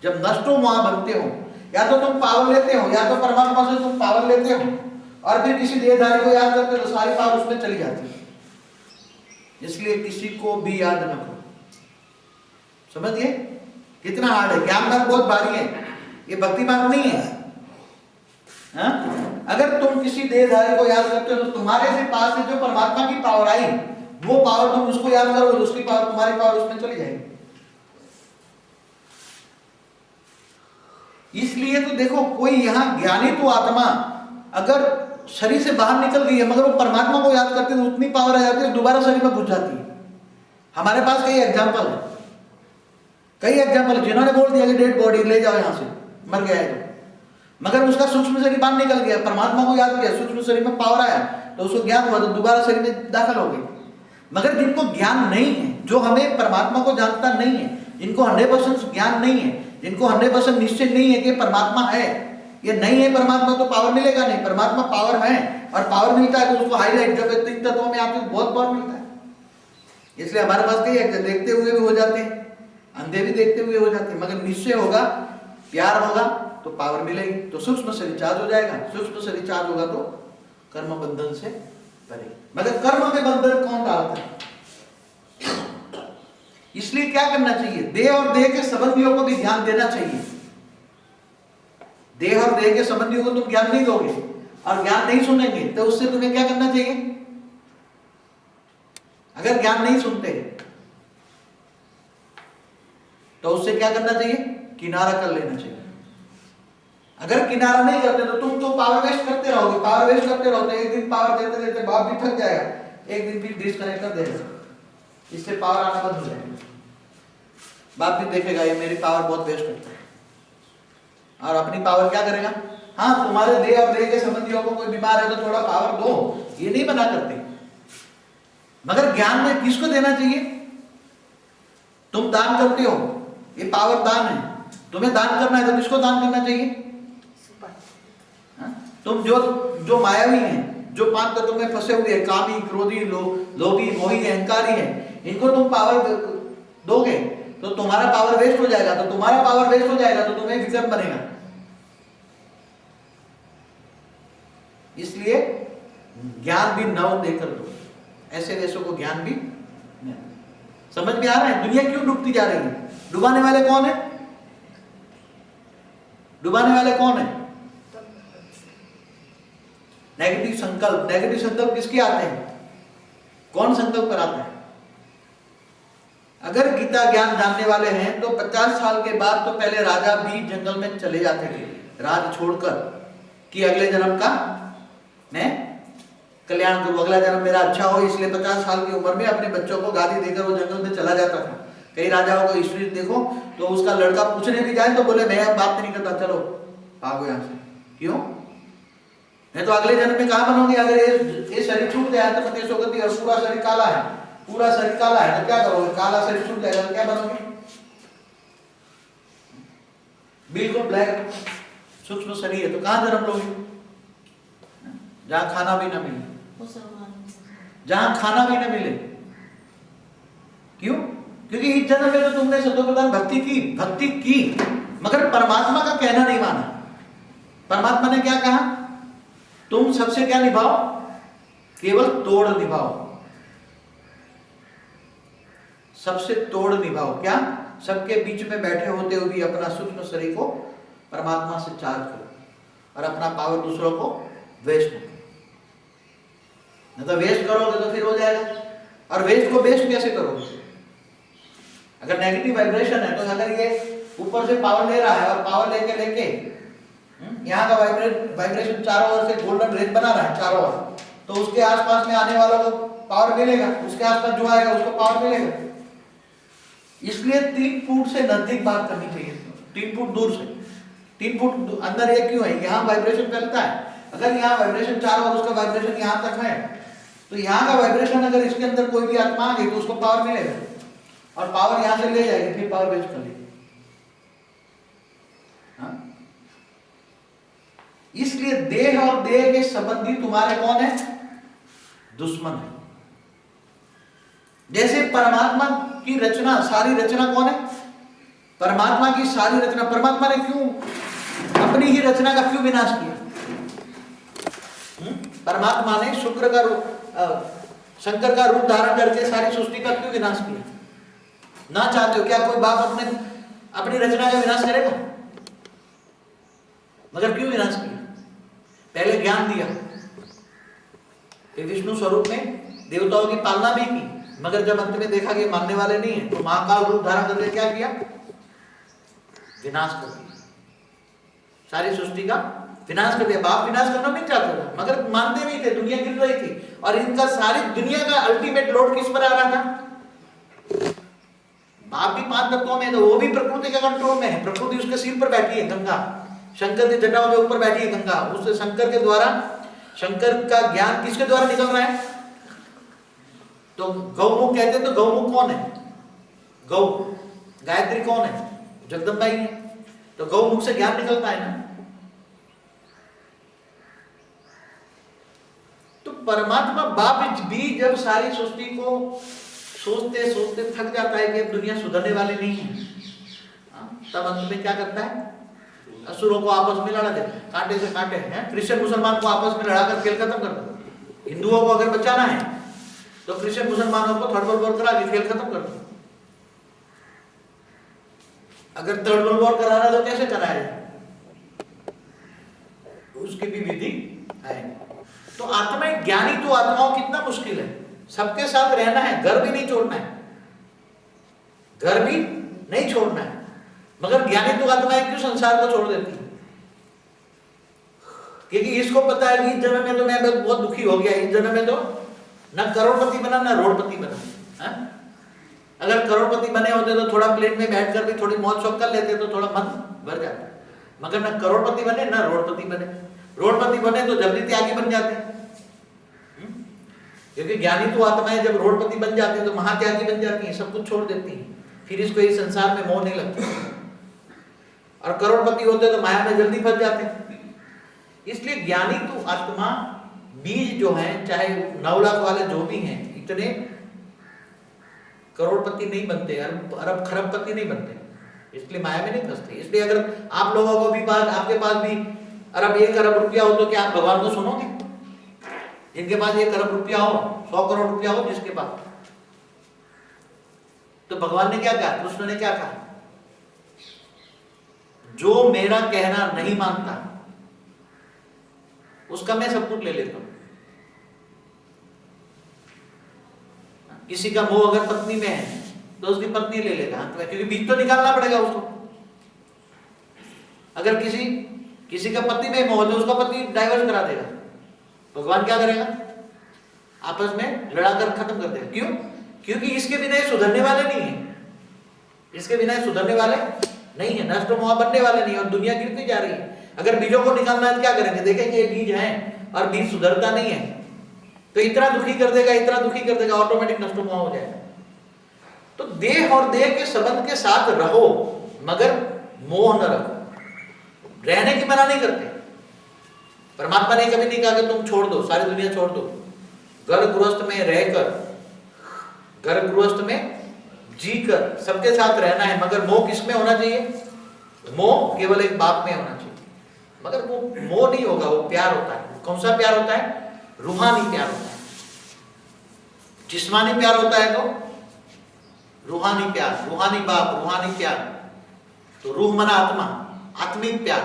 जब नष्टो मोहा बनते हो, या तो तुम पावर लेते हो, या तो परमात्मा से तुम पावर लेते हो और फिर किसी देहधारी को याद करते हो तो सारी पावर उसमें चली जाती है। इसलिए किसी को भी याद न करो। समझिए कितना हार्ड है। ज्ञान मार्ग बहुत भारी है, ये भक्ति मार्ग नहीं है। हा? अगर तुम किसी देहधारी को याद करते हो तो तुम्हारे से पास से जो परमात्मा की पावर आई, वो पावर तुम उसको याद करोगे तो उसकी पावर, तुम्हारी पावर उसमें चली जाएगी। इसलिए तो देखो, कोई यहां ज्ञानी तो आत्मा अगर शरीर से बाहर निकल गई है मगर वो परमात्मा को याद करते तो उतनी पावर आ जाती है, दोबारा शरीर में घुस जाती है। हमारे पास कई एग्जाम्पल है, कई एग्जाम्पल जिन्होंने बोल दिया कि डेड बॉडी ले जाओ यहां से, मर गया है तो, मगर उसका सूक्ष्म शरीर बाहर निकल गया, परमात्मा को याद किया, सूक्ष्म शरीर में पावर आया तो उसको ज्ञान हुआ तो दोबारा शरीर में दाखिल हो गई। मगर जिनको ज्ञान नहीं है, जो हमें परमात्मा को जानता नहीं है, जिनको 100% ज्ञान नहीं है, जिनको 100% निश्चय नहीं है कि परमात्मा है, ये नहीं है परमात्मा, तो पावर मिलेगा नहीं। परमात्मा पावर है और पावर मिलता है तो उसको हाईलाइट, जब तीन तत्वों में आते हैं बहुत पावर मिलता है। इसलिए हमारे पास कई है, देखते हुए भी हो जाते हैं, अंधे भी देखते हुए हो जाते हैं, मगर निश्चय होगा, प्यार होगा तो पावर मिलेगी, तो सूक्ष्म शरीर चार्ज हो जाएगा। सूक्ष्म शरीर चार्ज होगा तो कर्म बंधन से परे। मगर कर्म में बंधन कौन डालता है? इसलिए क्या करना चाहिए, देह और देह के संबंधियों को भी ध्यान देना चाहिए। देह और देह के संबंधियों को तुम ज्ञान नहीं दोगे और ज्ञान नहीं सुनेंगे तो उससे तुम्हें क्या करना चाहिए? अगर ज्ञान नहीं सुनते तो उससे क्या करना चाहिए? किनारा कर लेना चाहिए। अगर किनारा नहीं करते तो तुम तो पावर वेस्ट करते रहोगे, पावर वेस्ट करते रहोगे, एक दिन पावर देते देते बाप भी थक जाएगा, एक दिन फिर डिस्कनेक्ट कर देगा, इससे पावर आना बंद हो जाएगा। बाप भी देखेगा ये मेरी पावर बहुत वेस्ट करता है, और अपनी पावर क्या करेगा? हाँ, तुम्हारे देह और देह के संबंधियों को कोई बीमार है तो थोड़ा पावर दो, ये नहीं मना करते, मगर ज्ञान में किसको देना चाहिए? तुम दान करते हो, ये पावर दान है, तुम्हें दान करना है तो किसको दान करना चाहिए? तुम जो मायावी हैं, जो 5 तत्वों में फंसे हुए हैं, कामी, क्रोधी, लोभी, मोही, अहंकारी हैं, इनको तुम पावर दोगे तो तुम्हारा पावर वेस्ट हो जाएगा, तो तुम्हारा पावर वेस्ट हो जाएगा तो तुम्हें विकर्म बनेगा। इसलिए ज्ञान भी नव देकर दो, ऐसे वैसों को ज्ञान भी नहीं। समझ में आ रहा है दुनिया क्यों डूबती जा रही है? डुबाने वाले कौन है? डुबाने वाले कौन है? नेगेटिव संकल्प। नेगेटिव संकल्प किसके आते हैं? कौन संकल्प कराता है? अगर गीता ज्ञान जानने वाले हैं तो 50 साल के बाद तो पहले राजा भी जंगल में चले जाते थे राज छोड़कर, कि अगले जन्म का मैं कल्याण करूं, अगला जन्म मेरा अच्छा हो, इसलिए 50 साल की उम्र में अपने बच्चों को गाली देकर वो जंगल में चला जाता था। कई राजाओं को हिस्ट्री देखो तो उसका लड़का पूछने भी जाए तो बोले मैं अब बात नहीं करता, चलो भागो यहां से। क्यों? नहीं तो अगले जन्म में कहां बनोगे? अगर ये शरीर छूट गया तो पतेशोगति और पूरा शरीर काला है, पूरा शरीर काला है तो क्या करोगे? काला शरीर छूट जाएगा तो क्या बनोगे? बिल्कुल ब्लैक सूक्ष्म शरीर है तो कहां जन्म लोगे? जहां खाना भी ना मिले, जहां खाना भी ना मिले। क्यों? क्योंकि इस जन्म में तो तुमने सतोप्रधान भक्ति की मगर परमात्मा का कहना नहीं माना। परमात्मा ने क्या कहा? तुम सबसे क्या निभाओ? केवल तोड़ निभाओ, सबसे तोड़ निभाओ। क्या? सबके बीच में बैठे होते हुए भी अपना सूक्ष्म शरीर को परमात्मा से चार्ज करो और अपना पावर दूसरों को वेस्ट मत करो। नहीं तो वेस्ट करोगे तो फिर हो जाएगा। और वेस्ट को वेस्ट कैसे करोगे? अगर नेगेटिव वाइब्रेशन है तो अगर ये ऊपर से पावर ले रहा है और पावर लेके यहाँ का वाइब्रेशन चारों ओर से गोल्डन रेज बना रहा है चारों ओर, तो उसके आसपास में आने वालों को पावर मिलेगा, उसके आसपास जो आएगा उसको पावर मिलेगा। इसलिए 3 फुट से नजदीक बात करनी चाहिए, 3 फुट दूर से। 3 फुट अंदर ये क्यों है? यहाँ वाइब्रेशन फैलता है। अगर यहाँ वाइब्रेशन चारों ओर, उसका वाइब्रेशन यहाँ तक है तो यहाँ का वाइब्रेशन अगर इसके अंदर कोई भी आत्मा आ गई तो उसको पावर मिलेगा और पावर यहाँ से ले जाएगी, फिर पावर वेस्ट कर लेगी। इसलिए देह और देह के संबंधी तुम्हारे कौन है? दुश्मन है। जैसे परमात्मा की रचना, सारी रचना कौन है? परमात्मा की सारी रचना। परमात्मा ने क्यों अपनी ही रचना का क्यों विनाश किया? परमात्मा ने शुक्र का रूप, शंकर का रूप धारण करके सारी सृष्टि का क्यों विनाश किया? ना चाहते हो क्या कोई बाप अपनी रचना का विनाश करेगा? मगर क्यों विनाश किया? पहले ज्ञान दिया, फिर विष्णु स्वरूप में देवताओं की पालना भी की, मगर जब अंत में देखा कि मानने वाले नहीं है तो महाकाल रूप धारण करके क्या किया? विनाश कर दिया, सारी सृष्टि का विनाश कर दिया। बाप विनाश करना नहीं चाहते थे, मगर मानते नहीं थे, दुनिया गिर रही थी। और इनका सारी दुनिया का अल्टीमेट लोड किस पर आ रहा था? बाप भी 5 तत्वों में, तो वो भी प्रकृति के कंट्रोल में है। प्रकृति उसके सिर पर बैठी है, गंगा शंकर की जटाओं के ऊपर बैठी है गंगा। उस शंकर के द्वारा, शंकर का ज्ञान किसके द्वारा निकल रहा है? तो गौमुख कहते हैं, तो गौमुख कौन है? गौ। गायत्री कौन है? जगदम्बा ही है। तो गौमुख से ज्ञान निकलता है ना। तो परमात्मा बाप भी जब सारी सृष्टि को सोचते सोचते थक जाता है कि अब दुनिया सुधरने वाली नहीं है, तब अंत में क्या करता है? असुरों को आपस में लड़ा दे, कांटे से कांटे हैं। क्रिश्चियन मुसलमान को आपस में लड़ाकर खेल खत्म कर दो। हिंदुओं को अगर बचाना है तो क्रिश्चियन मुसलमानों को थर्ड वर्ल्ड वॉर करा के खेल खत्म कर दो। अगर थर्ड वर्ल्ड वॉर कराना तो कैसे कराया जाए? उसकी भी विधि है। तो आत्मा ज्ञानी तो आत्माओं कितना मुश्किल है, सबके साथ रहना है, घर भी नहीं छोड़ना है, घर भी नहीं छोड़ना है। मगर ज्ञानी तो आत्माएं क्यों संसार को छोड़ देती है? क्योंकि इसको पता है कि इस जन्म में तो मैं बहुत दुखी हो गया, इस जन्म में तो ना करोड़पति बना ना रोडपति बना। अगर करोड़पति बने होते तो थोड़ा प्लेन में बैठकर भी थोड़ी मौज शौक कर लेते तो थोड़ा मन भर जाता। मगर ना करोड़पति बने ना रोडपति बने। रोडपति बने तो जल्दी त्यागी बन जाते, क्योंकि ज्ञानी तो आत्माएं जब रोडपति बन जाती है तो महात्यागी बन जाती है, सब कुछ छोड़ देती है, फिर इसको इस संसार में मोह नहीं लगता। और करोड़पति होते तो माया में जल्दी फंस जाते। इसलिए ज्ञानी तो आत्मा बीज जो है, चाहे 9 लाख वाले जो भी हैं, इतने करोड़पति नहीं बनते, अरब खरबपति नहीं बनते, इसलिए माया में नहीं फंसते। इसलिए अगर आप लोगों को भी आपके पास भी 1 अरब रुपया हो तो क्या आप भगवान को सुनोगे? जिनके पास 1 अरब रुपया हो, 100 करोड़ रुपया हो जिसके पास, तो भगवान ने क्या कहा? कृष्ण ने क्या कहा? जो मेरा कहना नहीं मानता उसका मैं सब कुछ ले लेता हूं। किसी का मोह अगर पत्नी में है तो उसकी पत्नी ले लेगा, क्योंकि बीज तो निकालना पड़ेगा उसको। अगर किसी का पति में मोह तो उसका पति डाइवर्स करा देगा। भगवान क्या करेगा? आपस में लड़ाकर खत्म कर देगा। क्यों? क्योंकि इसके बिना ये सुधरने वाले नहीं है, इसके बिना सुधरने वाले नहीं है, नष्ट मोह बनने वाले नहीं, और दुनिया गिरती जा रही है। अगर बीजों को निकालना है तो क्या करेंगे? देखेंगे ये बीज है और बीज सुधरता नहीं है तो इतना दुखी कर देगा, इतना दुखी कर देगा, ऑटोमेटिक नष्ट मोह हो जाएगा। तो देह और देह के संबंध के साथ रहो, मगर मोह न रखो। रहने की मना नहीं करते। परमात्मा ने कभी नहीं कहा कि तुम छोड़ दो, सारी दुनिया छोड़ दो। घर गृहस्थ में रहकर, घर गृहस्थ में जीकर सबके साथ रहना है, मगर मोह किसमें होना चाहिए? मोह केवल एक बाप में होना चाहिए। मगर वो मोह नहीं होगा, वो प्यार होता है। कौन सा प्यार होता है? रूहानी प्यार होता है। जिस्मानी प्यार होता है तो रूहानी प्यार, रूहानी बाप, रूहानी प्यार। तो रूह मना आत्मा, आत्मिक प्यार।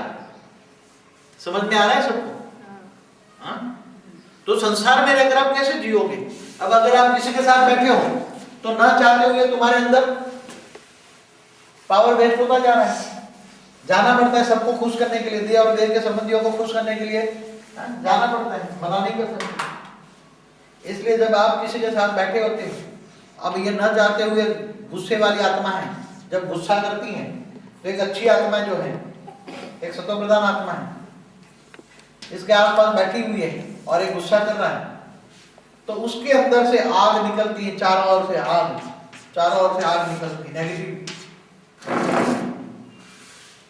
समझ में आ रहा है सबको? तो संसार में रहकर आप कैसे जियोगे? अब अगर आप किसी के साथ बैठे हो तो ना चाहते हुए तुम्हारे अंदर पावर वेस्ट होता जा रहा है। जाना पड़ता है सबको खुश करने के लिए, देह और देह के संबंधियों को खुश करने के लिए जाना पड़ता है, मना नहीं कर सकते। इसलिए जब आप किसी के साथ बैठे होते हैं, अब ये न चाहते हुए गुस्से वाली आत्मा है, जब गुस्सा करती है तो एक अच्छी आत्मा जो है, एक सतो प्रधान आत्मा है, इसके आसपास बैठी हुई है और एक गुस्सा कर रहा है, तो उसके अंदर से आग निकलती है, चारों ओर से आग निकलती है,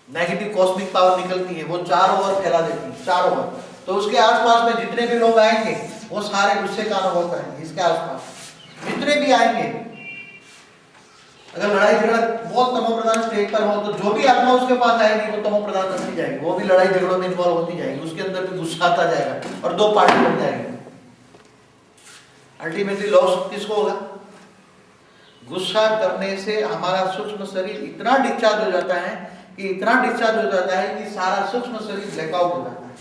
नेगेटिव कॉस्मिक पावर निकलती है, वो चारों ओर फैला देती है, चारों ओर। तो उसके आसपास में जितने भी लोग आएंगे वो सारे गुस्से का अनुभव करेंगे। इसके आसपास जितने भी आएंगे, अगर लड़ाई झगड़ा सपोज तमो प्रधान स्टेज पर हो तो जो भी आत्मा उसके पास आएगी वो तमो प्रधान बनती जाएगी, वो भी लड़ाई झगड़ों में इन्वॉल्व होती जाएगी, उसके अंदर भी गुस्सा आता जाएगा और दो पार्टी बन जाएगी। अल्टीमेटली लॉस किसको होगा? गुस्सा करने से हमारा सूक्ष्म शरीर इतना डिस्चार्ज हो जाता है कि सारा सूक्ष्म शरीर ब्लैकआउट हो जाता है,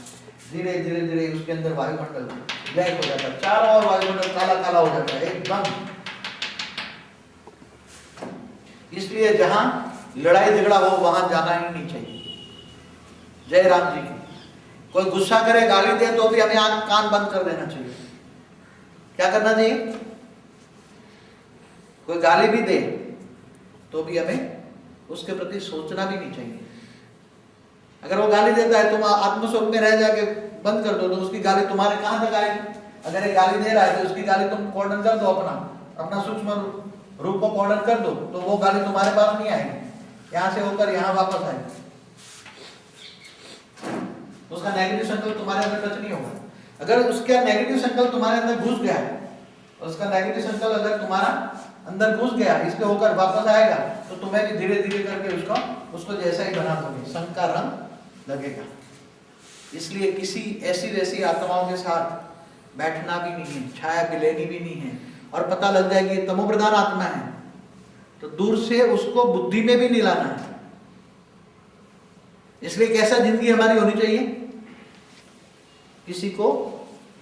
धीरे धीरे धीरे उसके अंदर वायुमंडल ब्लैक हो जाता है, चारों ओर वायुमंडल काला काला हो जाता है एकदम। इसलिए जहां लड़ाई झगड़ा हो वहां जाना ही नहीं चाहिए। जय राम जी की। कोई गुस्सा करे, गाली दे तो भी हमें आंख कान बंद कर देना चाहिए। क्या करना चाहिए? कोई गाली भी दे तो भी हमें उसके प्रति सोचना भी नहीं चाहिए। अगर वो गाली देता है तुम आत्मस्वरूप में रह जाके बंद कर दो तो उसकी गाली तुम्हारे कहां तक आएगी? अगर ये गाली दे रहा है तो उसकी गाली तुम कॉर्डन कर दो, अपना सूक्ष्म रूप को कॉर्डन कर दो तो वो गाली तुम्हारे पास नहीं आएगी, यहां से होकर यहां वापस आएगी। उसका नेगेटिव संकल्प तुम्हारे अंदर टच नहीं होगा। अगर उसका नेगेटिव संकल्प तुम्हारे अंदर घुस गया, उसका नेगेटिव संकल्प अगर तुम्हारा अंदर घुस गया, इसके होकर वापस आएगा तो तुम्हें भी धीरे धीरे करके उसको जैसा ही बना दोगे, संग का रंग लगेगा। इसलिए किसी ऐसी वैसी आत्माओं के साथ बैठना भी नहीं है, छाया भी लेनी भी नहीं है। और पता लग जाए कि तमो प्रधान आत्मा है तो दूर से उसको बुद्धि में भी नहीं लाना है। इसलिए कैसा जिंदगी हमारी होनी चाहिए? किसी को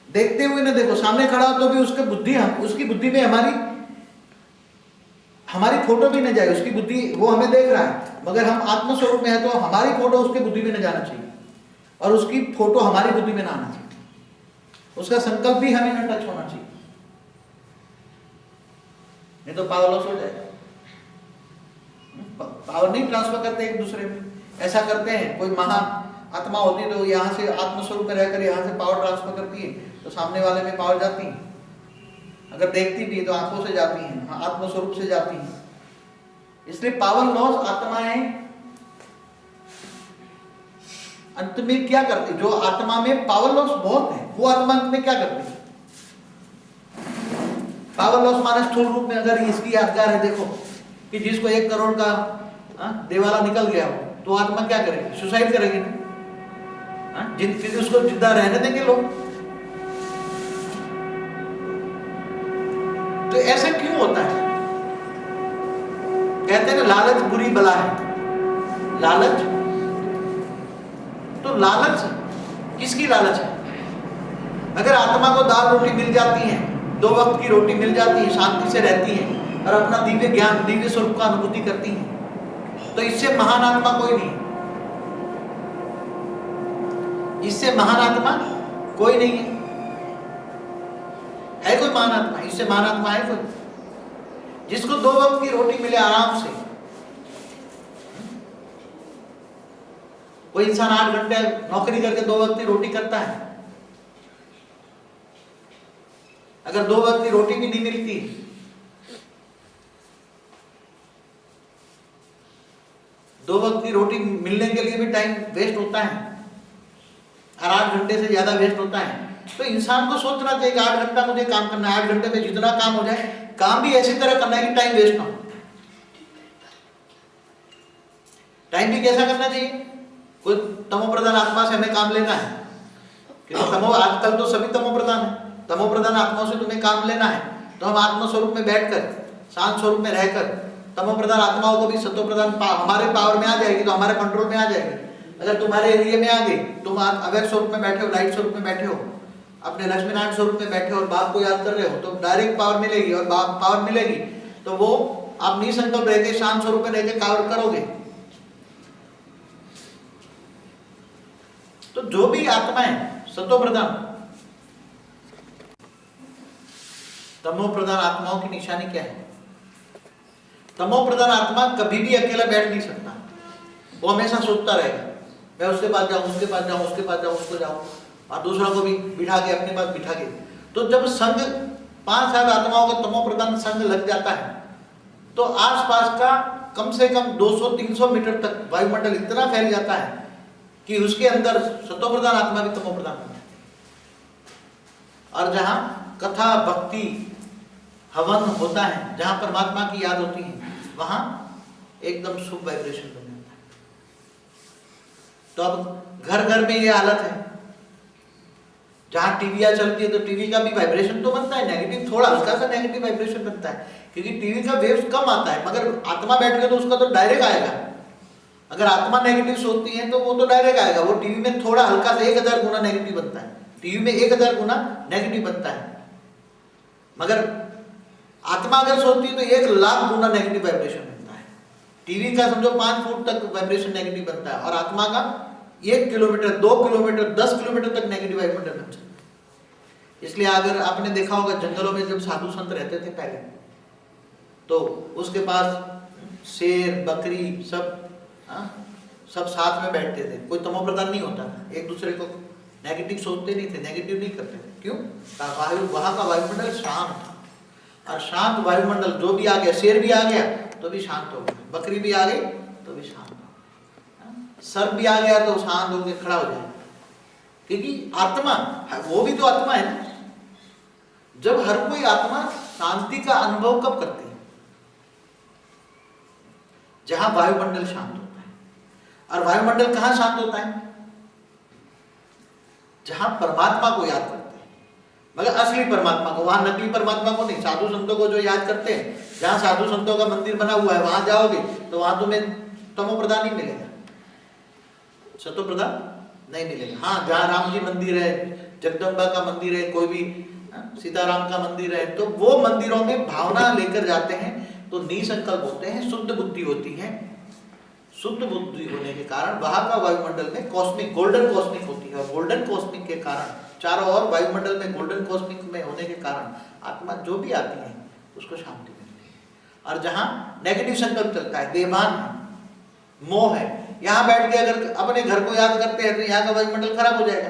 देखते हुए ना देखो, सामने खड़ा हो तो भी उसकी बुद्धि में हमारी फोटो भी न जाए। उसकी बुद्धि, वो हमें देख रहा है मगर हम आत्मस्वरूप में है तो हमारी फोटो उसकी बुद्धि में न जाना चाहिए और उसकी फोटो हमारी बुद्धि में ना आना चाहिए। उसका संकल्प भी हमें न टच होना चाहिए, नहीं तो पावर लॉस हो जाएगा। पावर नहीं ट्रांसफर करते एक दूसरे में, ऐसा करते हैं। कोई महान आत्मा होती है तो यहाँ से आत्मस्वरूप में रहकर यहाँ से पावर ट्रांसफर करती है तो सामने वाले में पावर जाती है। अगर देखती भी है तो आंखों से जाती है, आत्मस्वरूप से जाती है। इसलिए पावर लॉस आत्माएं अंत में क्या करती? जो आत्मा में पावर लॉस बहुत है वो आत्मा अंत में क्या करती है? पावर लॉस माने स्थूल रूप में अगर इसकी यादगार है, देखो कि जिसको 1 करोड़ का देवाला निकल गया हो तो आत्मा क्या करेगी? सुसाइड करेगी ना। फिर उसको जिंदा रहने देंगे लोग? तो ऐसा क्यों होता है? कहते हैं ना लालच बुरी बला है। लालच, तो लालच किसकी लालच है? अगर आत्मा को दाल रोटी मिल जाती है, 2 वक्त की रोटी मिल जाती है, शांति से रहती है और अपना दिव्य ज्ञान, दिव्य स्वरूप का अनुभूति करती है, तो इससे महान आत्मा कोई नहीं। इससे महान आत्मा कोई नहीं है कोई महान आत्मा? इससे महान आत्मा है कोई? जिसको 2 वक्त की रोटी मिले आराम से। कोई इंसान 8 घंटे नौकरी करके 2 वक्त की रोटी करता है। अगर 2 वक्त की रोटी भी नहीं मिलती, 2 वक्त की रोटी मिलने के लिए भी टाइम वेस्ट होता है और 8 घंटे से ज्यादा वेस्ट होता है, तो इंसान को सोचना चाहिए कि 8 घंटा मुझे काम करना है, 8 घंटे में जितना काम हो जाए, काम भी ऐसी तरह करना है कि टाइम वेस्ट ना हो। टाइम भी कैसा करना चाहिए? कोई तमो प्रधान आत्मा से हमें काम लेना है, क्योंकि आजकल तो सभी तमो प्रधान है। तमो प्रधान आत्माओं से तुम्हें काम लेना है तो हम आत्म स्वरूप में बैठकर, शांत स्वरूप में रहकर, तमो प्रधान आत्माओं को भी सत्व प्रधान हमारे पावर में आ जाएगी तो हमारे कंट्रोल में आ जाएगी। अगर तुम्हारे एरिया में आ गई, तुम अवैध स्वरूप में बैठे हो, लाइट स्वरूप में बैठे हो, अपने लक्ष्मीनारायण स्वरूप में बैठे हो और बाप को याद कर रहे हो तो डायरेक्ट पावर मिलेगी। और पावर मिलेगी तो वो आप निसंकल्प रह के, शांत स्वरूप में रह के कार्य करोगे। तो जो भी आत्माएं सत्व प्रधान, तमो प्रधान आत्माओं की निशानी क्या है? तमो प्रधान आत्मा कभी भी अकेला बैठ नहीं सकता, वो हमेशा सोचता रहेगा मैं उसके पास जाऊं, उसके पास जाऊं, उसके पास जाऊं, उसको जाऊं, और दूसरों को भी बिठा के अपने पास बिठा के। तो जब संग 5-7 आत्माओं का तमो प्रधान संग लग जाता है तो आसपास का कम से कम 200-300 मीटर तक वायुमंडल इतना फैल जाता है कि उसके अंदर सत्व प्रधान आत्मा भी तमो प्रधान होता है। और जहां कथा, भक्ति, हवन होता है, जहां परमात्मा की याद होती है, वहां एकदम शुभ वाइब्रेशन बन जाता है। तो अब घर घर में ये हालत है, जहां टीवियां चलती है तो टीवी का भी वाइब्रेशन तो बनता है नेगेटिव, थोड़ा हल्का सा नेगेटिव वाइब्रेशन बनता है, क्योंकि टीवी का वेव्स कम आता है, मगर आत्मा बैठ गया तो उसका तो डायरेक्ट आएगा। अगर आत्मा नेगेटिव सोचती है तो वो तो डायरेक्ट आएगा, वो टीवी में थोड़ा हल्का सा 1000 गुना नेगेटिव बनता है, टीवी में 1000 गुना नेगेटिव बनता है, मगर आत्मा अगर सोचती है तो 1,00,000 गुना नेगेटिव वाइब्रेशन बनता है। टीवी का समझो 5 फुट तक वाइब्रेशन नेगेटिव बनता है, और आत्मा का 1 किलोमीटर 2 किलोमीटर 10 किलोमीटर तक नेगेटिव वाइब्रेशन बन सकता है। इसलिए अगर आपने देखा होगा जंगलों में जब साधु संत रहते थे पहले, तो उसके पास शेर बकरी सब साथ में बैठते थे, कोई तमोप्रधान नहीं होता था, एक दूसरे को नेगेटिव सोचते नहीं थे, नेगेटिव नहीं करते थे। क्यों? वायु वहां का वायुमंडल शांत था, और शांत वायुमंडल जो भी आ गया, शेर भी आ गया तो भी शांत हो गया, बकरी भी आ गई तो भी शांत हो गया, सर्प भी आ गया तो शांत होकर खड़ा हो जाएगा, क्योंकि आत्मा वो भी तो आत्मा है ना। जब हर कोई आत्मा शांति का अनुभव कब करती है? जहां वायुमंडल शांत होता है। और वायुमंडल कहां शांत होता है? जहां परमात्मा को याद करते हैं, मगर असली परमात्मा को, वहां नकली परमात्मा को नहीं। साधु संतों को जो याद करते हैं, जहां साधु संतों का मंदिर बना हुआ है वहां जाओगे तो वहां तुम्हें तमोप्रधान ही मिलेगा, सतोप्रधान नहीं मिलेगा। हाँ, जहां राम जी मंदिर है, जगदम्बा का मंदिर है, कोई भी सीताराम का मंदिर है, तो वो मंदिरों में भावना लेकर जाते हैं तो निसंकल्प होते हैं, शुद्ध बुद्धि होती है। शुद्ध बुद्धि होने के कारण वहां का वायुमंडल में कॉस्मिक गोल्डन कॉस्मिक होती है, और गोल्डन कॉस्मिक के कारण चारों ओर वायुमंडल में गोल्डन कॉस्मिक में होने के कारण आत्मा जो भी आती है उसको शांति मिलती है। और जहां नेगेटिव संकल्प चलता है, बेईमान है, मोह है, यहां बैठ के अगर अपने घर को याद करते हैं तो यहाँ का वायुमंडल खराब हो जाएगा।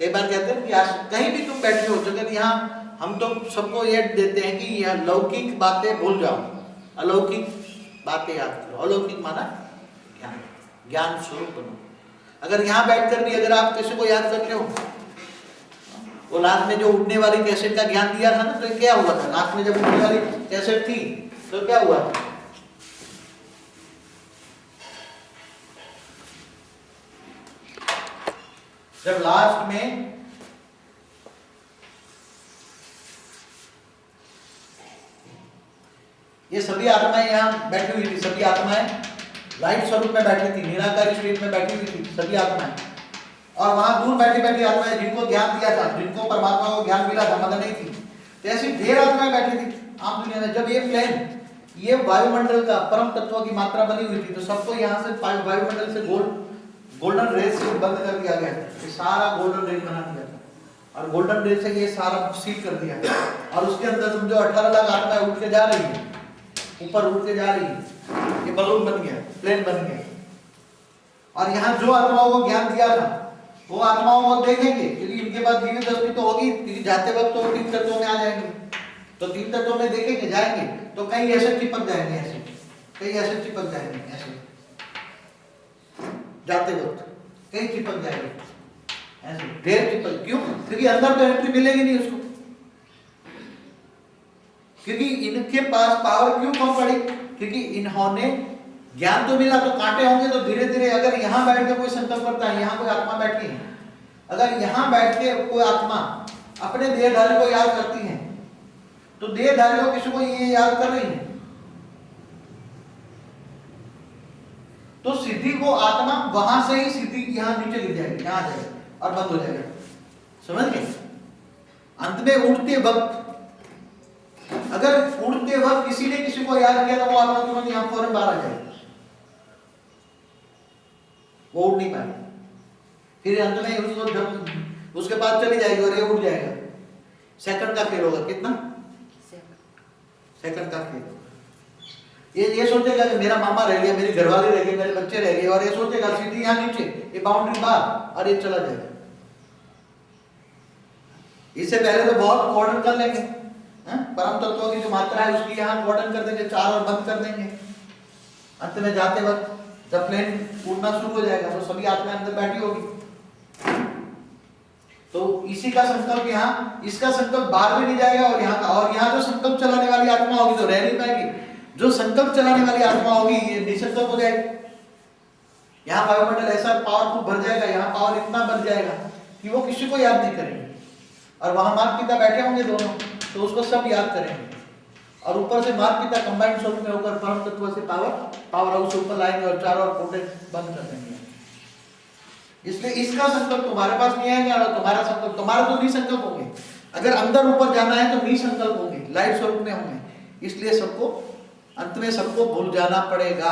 कई बार कहते हैं कि आज कहीं भी तुम बैठे हो, जगह यहाँ हम तो सबको ये देते हैं कि यह लौकिक बातें भूल जाओ, अलौकिक बातें याद करो। अलौकिक माना ज्ञान, ज्ञान स्वरूप बनो। अगर यहाँ बैठकर भी अगर आप किसी को याद करते हो, वो नाक में जो उठने वाली कैसेट का ज्ञान दिया था ना, तो क्या हुआ था? नाक में जब उठने वाली कैसेट थी तो क्या हुआ? जब लास्ट में ये सभी आत्माएं यहाँ बैठी हुई थी, सभी आत्माएं लाइट स्वरूप में बैठी थी, निराकारी स्टेट में बैठी हुई थी सभी आत्माएं, और वहां दूर बैठी बैठी आत्माएं जिनको ज्ञान दिया था, जिनको परमात्मा को ज्ञान मिला था, मगर नहीं थी, तो ऐसी ढेर आत्माएं बैठी थी आम दुनिया में। जब ये प्लेन, ये वायुमंडल का परम तत्व की मात्रा बनी हुई थी, तो सबको यहाँ से वायुमंडल से गोल्डन रेस से बंद कर दिया गया, ये सारा गोल्डन रेस बना दिया था, और गोल्डन रेस से ये सारा सील कर दिया, और उसके अंदर समझो 18 लाख आत्माएं उठ के जा रही है, ऊपर उठ के जा रही है, ये बलून बन गया, प्लेन बन गया। और यहाँ जो आत्माओं को ज्ञान दिया था वो आत्माओं को देखेंगे, क्योंकि इनके पास जीवित दृष्टि तो होगी, क्योंकि जाते वक्त तो 3 तत्वों में आ जाएंगे, तो 3 तत्वों में देखेंगे, जाएंगे तो कहीं ऐसे चिपक जाएंगे, ऐसे कहीं ऐसे चिपक जाएंगे, ऐसे जाते वक्त कहीं चिपक जाएंगे, ऐसे ढेर चिपक। क्यों? क्योंकि अंदर तो एंट्री मिलेगी नहीं उसको, क्योंकि इनके पास पावर क्यों कम पड़ी? क्योंकि इन्होंने ज्ञान तो मिला, तो कांटे होंगे, तो धीरे धीरे अगर यहाँ बैठ के कोई संकल्प करता है, यहाँ कोई आत्मा बैठी है, अगर यहाँ बैठ के कोई आत्मा अपने देहधारी को याद करती है, तो देहधारी को किसी को ये याद कर रही है, तो सिद्धि को आत्मा वहां से ही सिद्धि यहाँ नीचे गिर जाएगी, यहाँ आ जाएगी और बंद हो जाएगा। समझ गए? अंत में उठते वक्त, अगर उड़ते वक्त किसी ने किसी को याद किया तो वो आत्मा तुरंत यहाँ फौरन बाहर आ जाएगी, वो उड़ नहीं पाएगी, फिर अंत में उसको जब उसके पास चली जाएगी और ये उड़ जाएगा। सेकंड का खेल होगा, कितना? सेकंड का खेल। ये सोचेगा कि मेरा मामा रह गया, मेरी घरवाली रह गई, मेरे बच्चे रह गए, और ये सोचेगा सीधी यहाँ नीचे, ये बाउंड्री बाहर, और ये चला जाएगा। इससे पहले तो बहुत कॉर्डन कर लेंगे, परम तत्वों की जो मात्रा है उसकी यहाँ कॉर्डन कर देंगे, 4 और बंद कर देंगे। अंत में जाते वक्त जब प्लेन उड़ना शुरू हो जाएगा तो सभी आत्माएं अंदर बैठी होगी। तो इसी का संकल्प यहाँ, इसका संकल्प बाहर भी नहीं जाएगा, और यहाँ का, और यहाँ जो संकल्प चलाने वाली आत्मा होगी तो रह नहीं पाएगी। जो संकल्प चलाने वाली आत्मा होगी ये निसंकल्प हो जाएगी। यहाँ वायुमंडल ऐसा पावरफुल भर जाएगा, यहाँ पावर इतना बढ़ जाएगा कि वो किसी को याद नहीं करेंगे। और वहां माता पिता बैठे होंगे दोनों, तो उसको सब याद करेंगे। और ऊपर से माता पिता कंबाइंड स्वरूप में होकर परम तत्व से पावर हाउस ऊपर लाएंगे और चारों ओर कोटे बंद कर देंगे। इसलिए इसका संकल्प तुम्हारे पास नहीं आएगा और तुम्हारा संकल्प, तुम्हारा तो निसंकल्प होंगे। अगर अंदर ऊपर जाना है तो निसंकल्प होंगे, लाइट स्वरूप में होंगे। इसलिए सबको अंत में सबको भूल जाना पड़ेगा।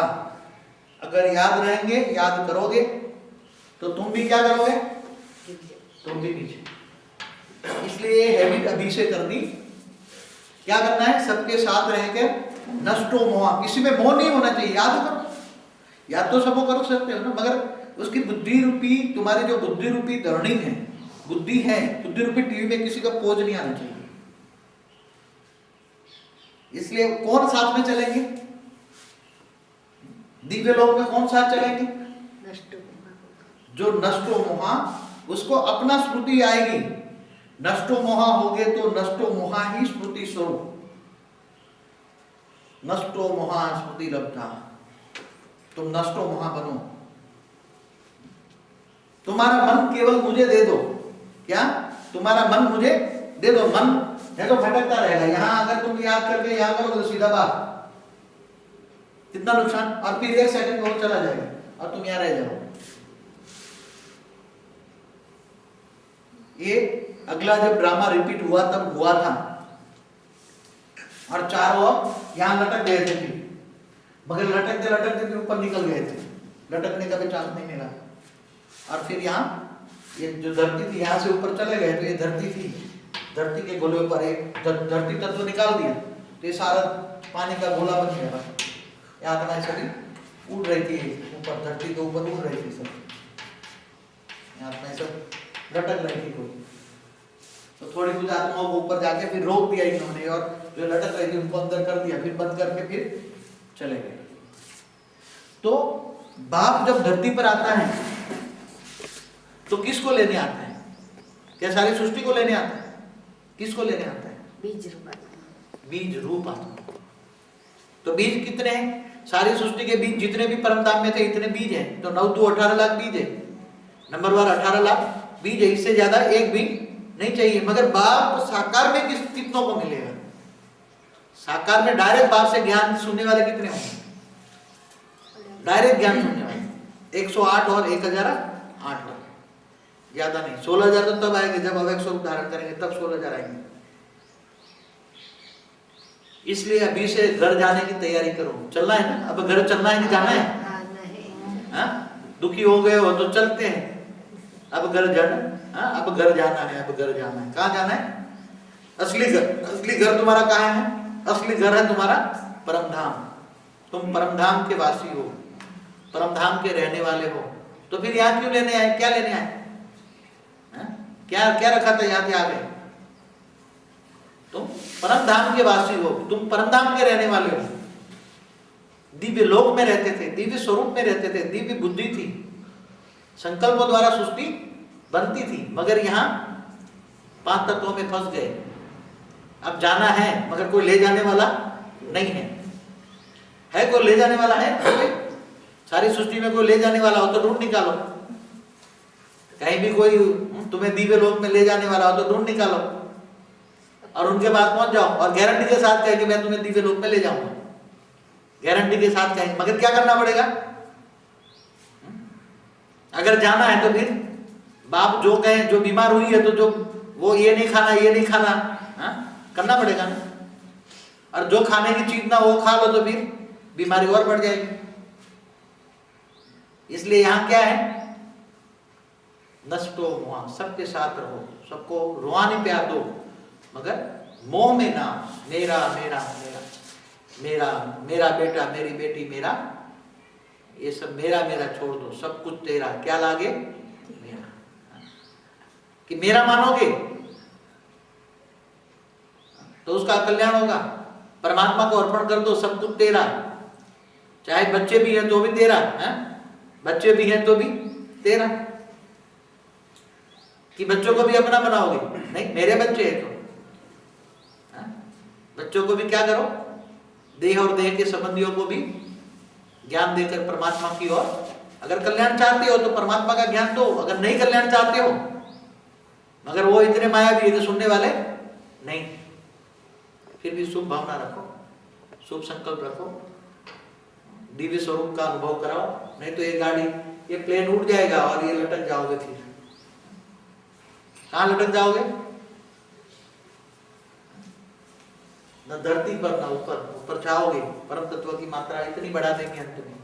अगर याद रहेंगे, याद करोगे तो तुम भी क्या करोगे, तुम भी नीचे। इसलिए ये हैबिट अभी से करनी। क्या करना है, सबके साथ रहकर नष्टो मोह, किसी में मोह नहीं होना चाहिए। याद करो, याद तो सबको कर सकते हो ना, मगर उसकी बुद्धि रूपी, तुम्हारी जो बुद्धि रूपी धरणी है, बुद्धि है, बुद्धि रूपी टीवी में किसी का पोज नहीं आना चाहिए। इसलिए कौन साथ में चलेंगे, दिव्य लोक में कौन साथ चलेंगे, जो नष्टो मोहा, उसको अपना स्मृति आएगी। नष्टो मोहा होगे तो नष्टो मोहा ही स्मृति स्वरूप, नष्टो मोहा स्मृति लब्धा। तुम नष्टो मोहा बनो। तुम्हारा मन केवल मुझे दे दो। क्या, तुम्हारा मन मुझे दे दो। मन है तो भटकता रहेगा। यहां अगर तुम याद करके यहां करोगे तो सीधा बात, कितना नुकसान। और फिर 1 सेकंड और चला जाएगा और तुम यहां रह जाओ। ये अगला जब ड्रामा रिपीट हुआ तब हुआ था, और चारों यहां लटक गए थे फिर, मगर लटकते लटकते फिर ऊपर निकल गए थे, लटकने का भी चांस नहीं मिला। और फिर यहाँ ये जो धरती थी यहाँ से ऊपर चले गए, तो ये धरती थी, धरती के गोले पर एक धरती तत्व निकाल दिया तो ये सारा पानी का गोला बन गया। ये आत्माएं सभी उड़ रही थी ऊपर, धरती के ऊपर उड़ रही थी सब, आत्माएं सब लटक रही थी कोई। तो थोड़ी कुछ आत्माओं को ऊपर जाके फिर रोक दिया इन्होंने, और जो लटक रही थी उनको अंदर कर दिया, फिर बंद करके फिर चले गए। तो बाप जब धरती पर आता है तो किसको लेने आता है, क्या सारी सृष्टि को लेने आता है, किसको लेने आता है, बीज रूप आता है। तो बीज कितने हैं, सारी सृष्टि के बीज जितने भी परमधाम में थे इतने बीज हैं। तो 9 2 18 लाख बीज है, नंबर वार 18 लाख बीज है, इससे ज्यादा एक भी नहीं चाहिए। मगर बाप साकार में कितनों को मिलेगा, साकार में डायरेक्ट बाप से ज्ञान सुनने वाले कितने होंगे, डायरेक्ट ज्ञान सुनने वाले 108 और 1008, ज्यादा नहीं। 16,000 तो तब आएंगे जब अवयव स्वरूप धारण करेंगे, तब 16,000 आएंगे। इसलिए अभी से घर जाने की तैयारी करो। चलना है ना, अब घर चलना है कि जाना है, हाँ? दुखी हो गए हो तो चलते हैं, अब घर जाना, हाँ? अब घर जाना है, अब घर जाना है। कहाँ जाना है, असली घर तुम्हारा कहाँ है, असली घर है तुम्हारा परमधाम। तुम परमधाम के वासी हो, परमधाम के रहने वाले हो, तो फिर यहाँ क्यों लेने आए, क्या लेने आए, क्या क्या रखा था यहाँ पे आ गए। तुम परमधाम के वासी हो, तुम परमधाम के रहने वाले हो। दिव्य लोक में रहते थे, दिव्य स्वरूप में रहते थे, दिव्य बुद्धि थी, संकल्पों द्वारा सृष्टि बनती थी। मगर यहाँ 5 तत्वों में फंस गए। अब जाना है मगर कोई ले जाने वाला नहीं है कोई ले जाने वाला है, कोई सारी सृष्टि में कोई ले जाने वाला हो तो ढूंढ निकालो। कहीं भी कोई तुम्हें दिव्य लोक में ले जाने वाला हो तो ढूंढ निकालो और उनके पास पहुंच जाओ, और गारंटी के साथ कहेंगे मैं तुम्हें दिव्य लोक में ले जाऊंगा, गारंटी के साथ कहेंगे। मगर क्या करना पड़ेगा, अगर जाना है तो फिर बाप जो कहे, जो बीमार हुई है तो जो वो ये नहीं खाना, ये नहीं खाना, हाँ? करना पड़ेगा ना। और जो खाने की चीज ना वो खा लो तो फिर बीमारी और बढ़ जाएगी। इसलिए यहाँ क्या है, नष्टो मोह, सबके साथ रहो, सबको रूहानी प्यार दो, मगर मोह में ना। मेरा मेरा मेरा मेरा मेरा बेटा, मेरी बेटी, मेरा, ये सब मेरा मेरा छोड़ दो, सब कुछ तेरा। क्या लागे, मेरा। कि मेरा मानोगे तो उसका कल्याण होगा। परमात्मा को अर्पण कर दो, सब कुछ तेरा। चाहे बच्चे भी हैं तो भी तेरा, है? बच्चे भी हैं तो भी तेरा। कि बच्चों को भी अपना बनाओगे, नहीं मेरे बच्चे हैं तो, हाँ? बच्चों को भी क्या करो, देह और देह के संबंधियों को भी ज्ञान देकर परमात्मा की ओर, अगर कल्याण चाहते हो तो परमात्मा का ज्ञान दो, अगर नहीं कल्याण चाहते हो, मगर वो इतने मायावी है सुनने वाले नहीं, फिर भी शुभ भावना रखो, शुभ संकल्प रखो, दिव्य स्वरूप का अनुभव कराओ, नहीं तो ये गाड़ी, ये प्लेन उड़ जाएगा और ये लटक जाओगे। फिर कहां लटक जाओगे? न धरती पर न ऊपर, ऊपर जाओगे, परम तत्व की मात्रा इतनी बढ़ा देंगे अंत में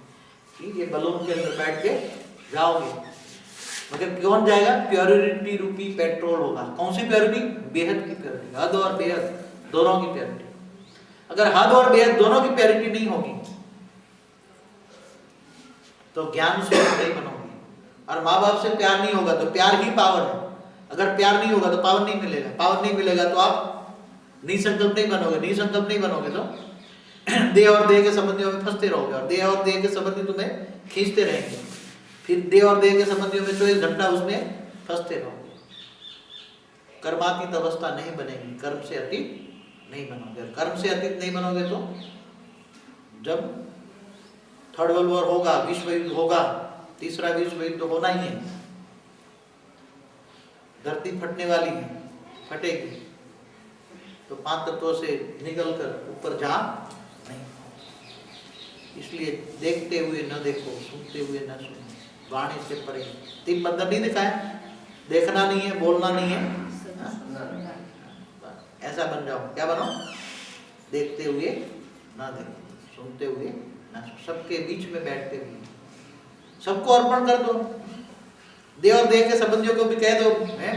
कि ये बलून के अंदर बैठ के जाओगे। मगर कौन जाएगा? प्योरिटी रूपी पेट्रोल होगा। कौन सी प्योरिटी? बेहद की प्योरिटी, हद और बेहद दोनों की प्योरिटी। अगर हद और बेहद दोनों की प्योरिटी नहीं होगी तो ज्ञान से नहीं बनोगे। और माँ बाप से प्यार नहीं होगा तो प्यार ही पावर है, अगर प्यार नहीं होगा तो पावर नहीं मिलेगा, पावर नहीं मिलेगा तो आप निसंकल्प नहीं बनोगे, निसंकल्प नहीं बनोगे तो देह और देह के संबंधियों में फंसते रहोगे, और देह और देह के संबंधी तुम्हें खींचते रहेंगे, फिर देह और देह के संबंधियों में 24 घंटा उसमें फंसते रहोगे। कर्मातीत अवस्था नहीं बनेगी, कर्म से अतीत नहीं बनोगे। कर्म से अतीत नहीं बनोगे तो जब थर्ड वर्ल्ड वॉर होगा, विश्व युद्ध होगा, तीसरा विश्व युद्ध होना ही है, धरती फटने वाली है, फटेगी, तो 5 तत्वों से निकलकर ऊपर जा नहीं। इसलिए देखते हुए न देखो, सुनते हुए न सुनो, वाणी से परे। 3 बंधन नहीं दिखाए, देखना नहीं है, बोलना नहीं है, ऐसा बन जाओ। क्या बनो? देखते हुए ना देखो, सुनते हुए ना सुनो, सबके बीच में बैठते हुए सबको अर्पण कर दो। देह और देह के संबंधियों को भी कह दो,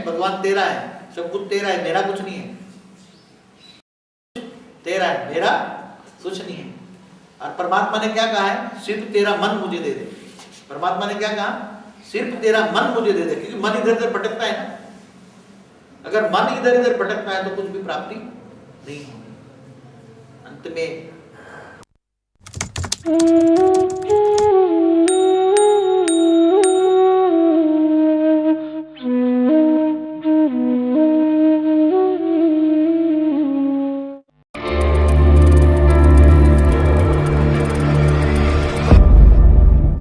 भगवान तेरा है, सब कुछ तेरा है, मेरा कुछ नहीं है, तेरा है, मेरा कुछ नहीं है। और परमात्मा ने क्या कहा है? सिर्फ तेरा मन मुझे दे दे। परमात्मा ने क्या कहा? सिर्फ तेरा मन मुझे दे दे, क्योंकि मन इधर उधर भटकता है ना। अगर मन इधर उधर भटकता है तो कुछ भी प्राप्ति नहीं होगी। अंत में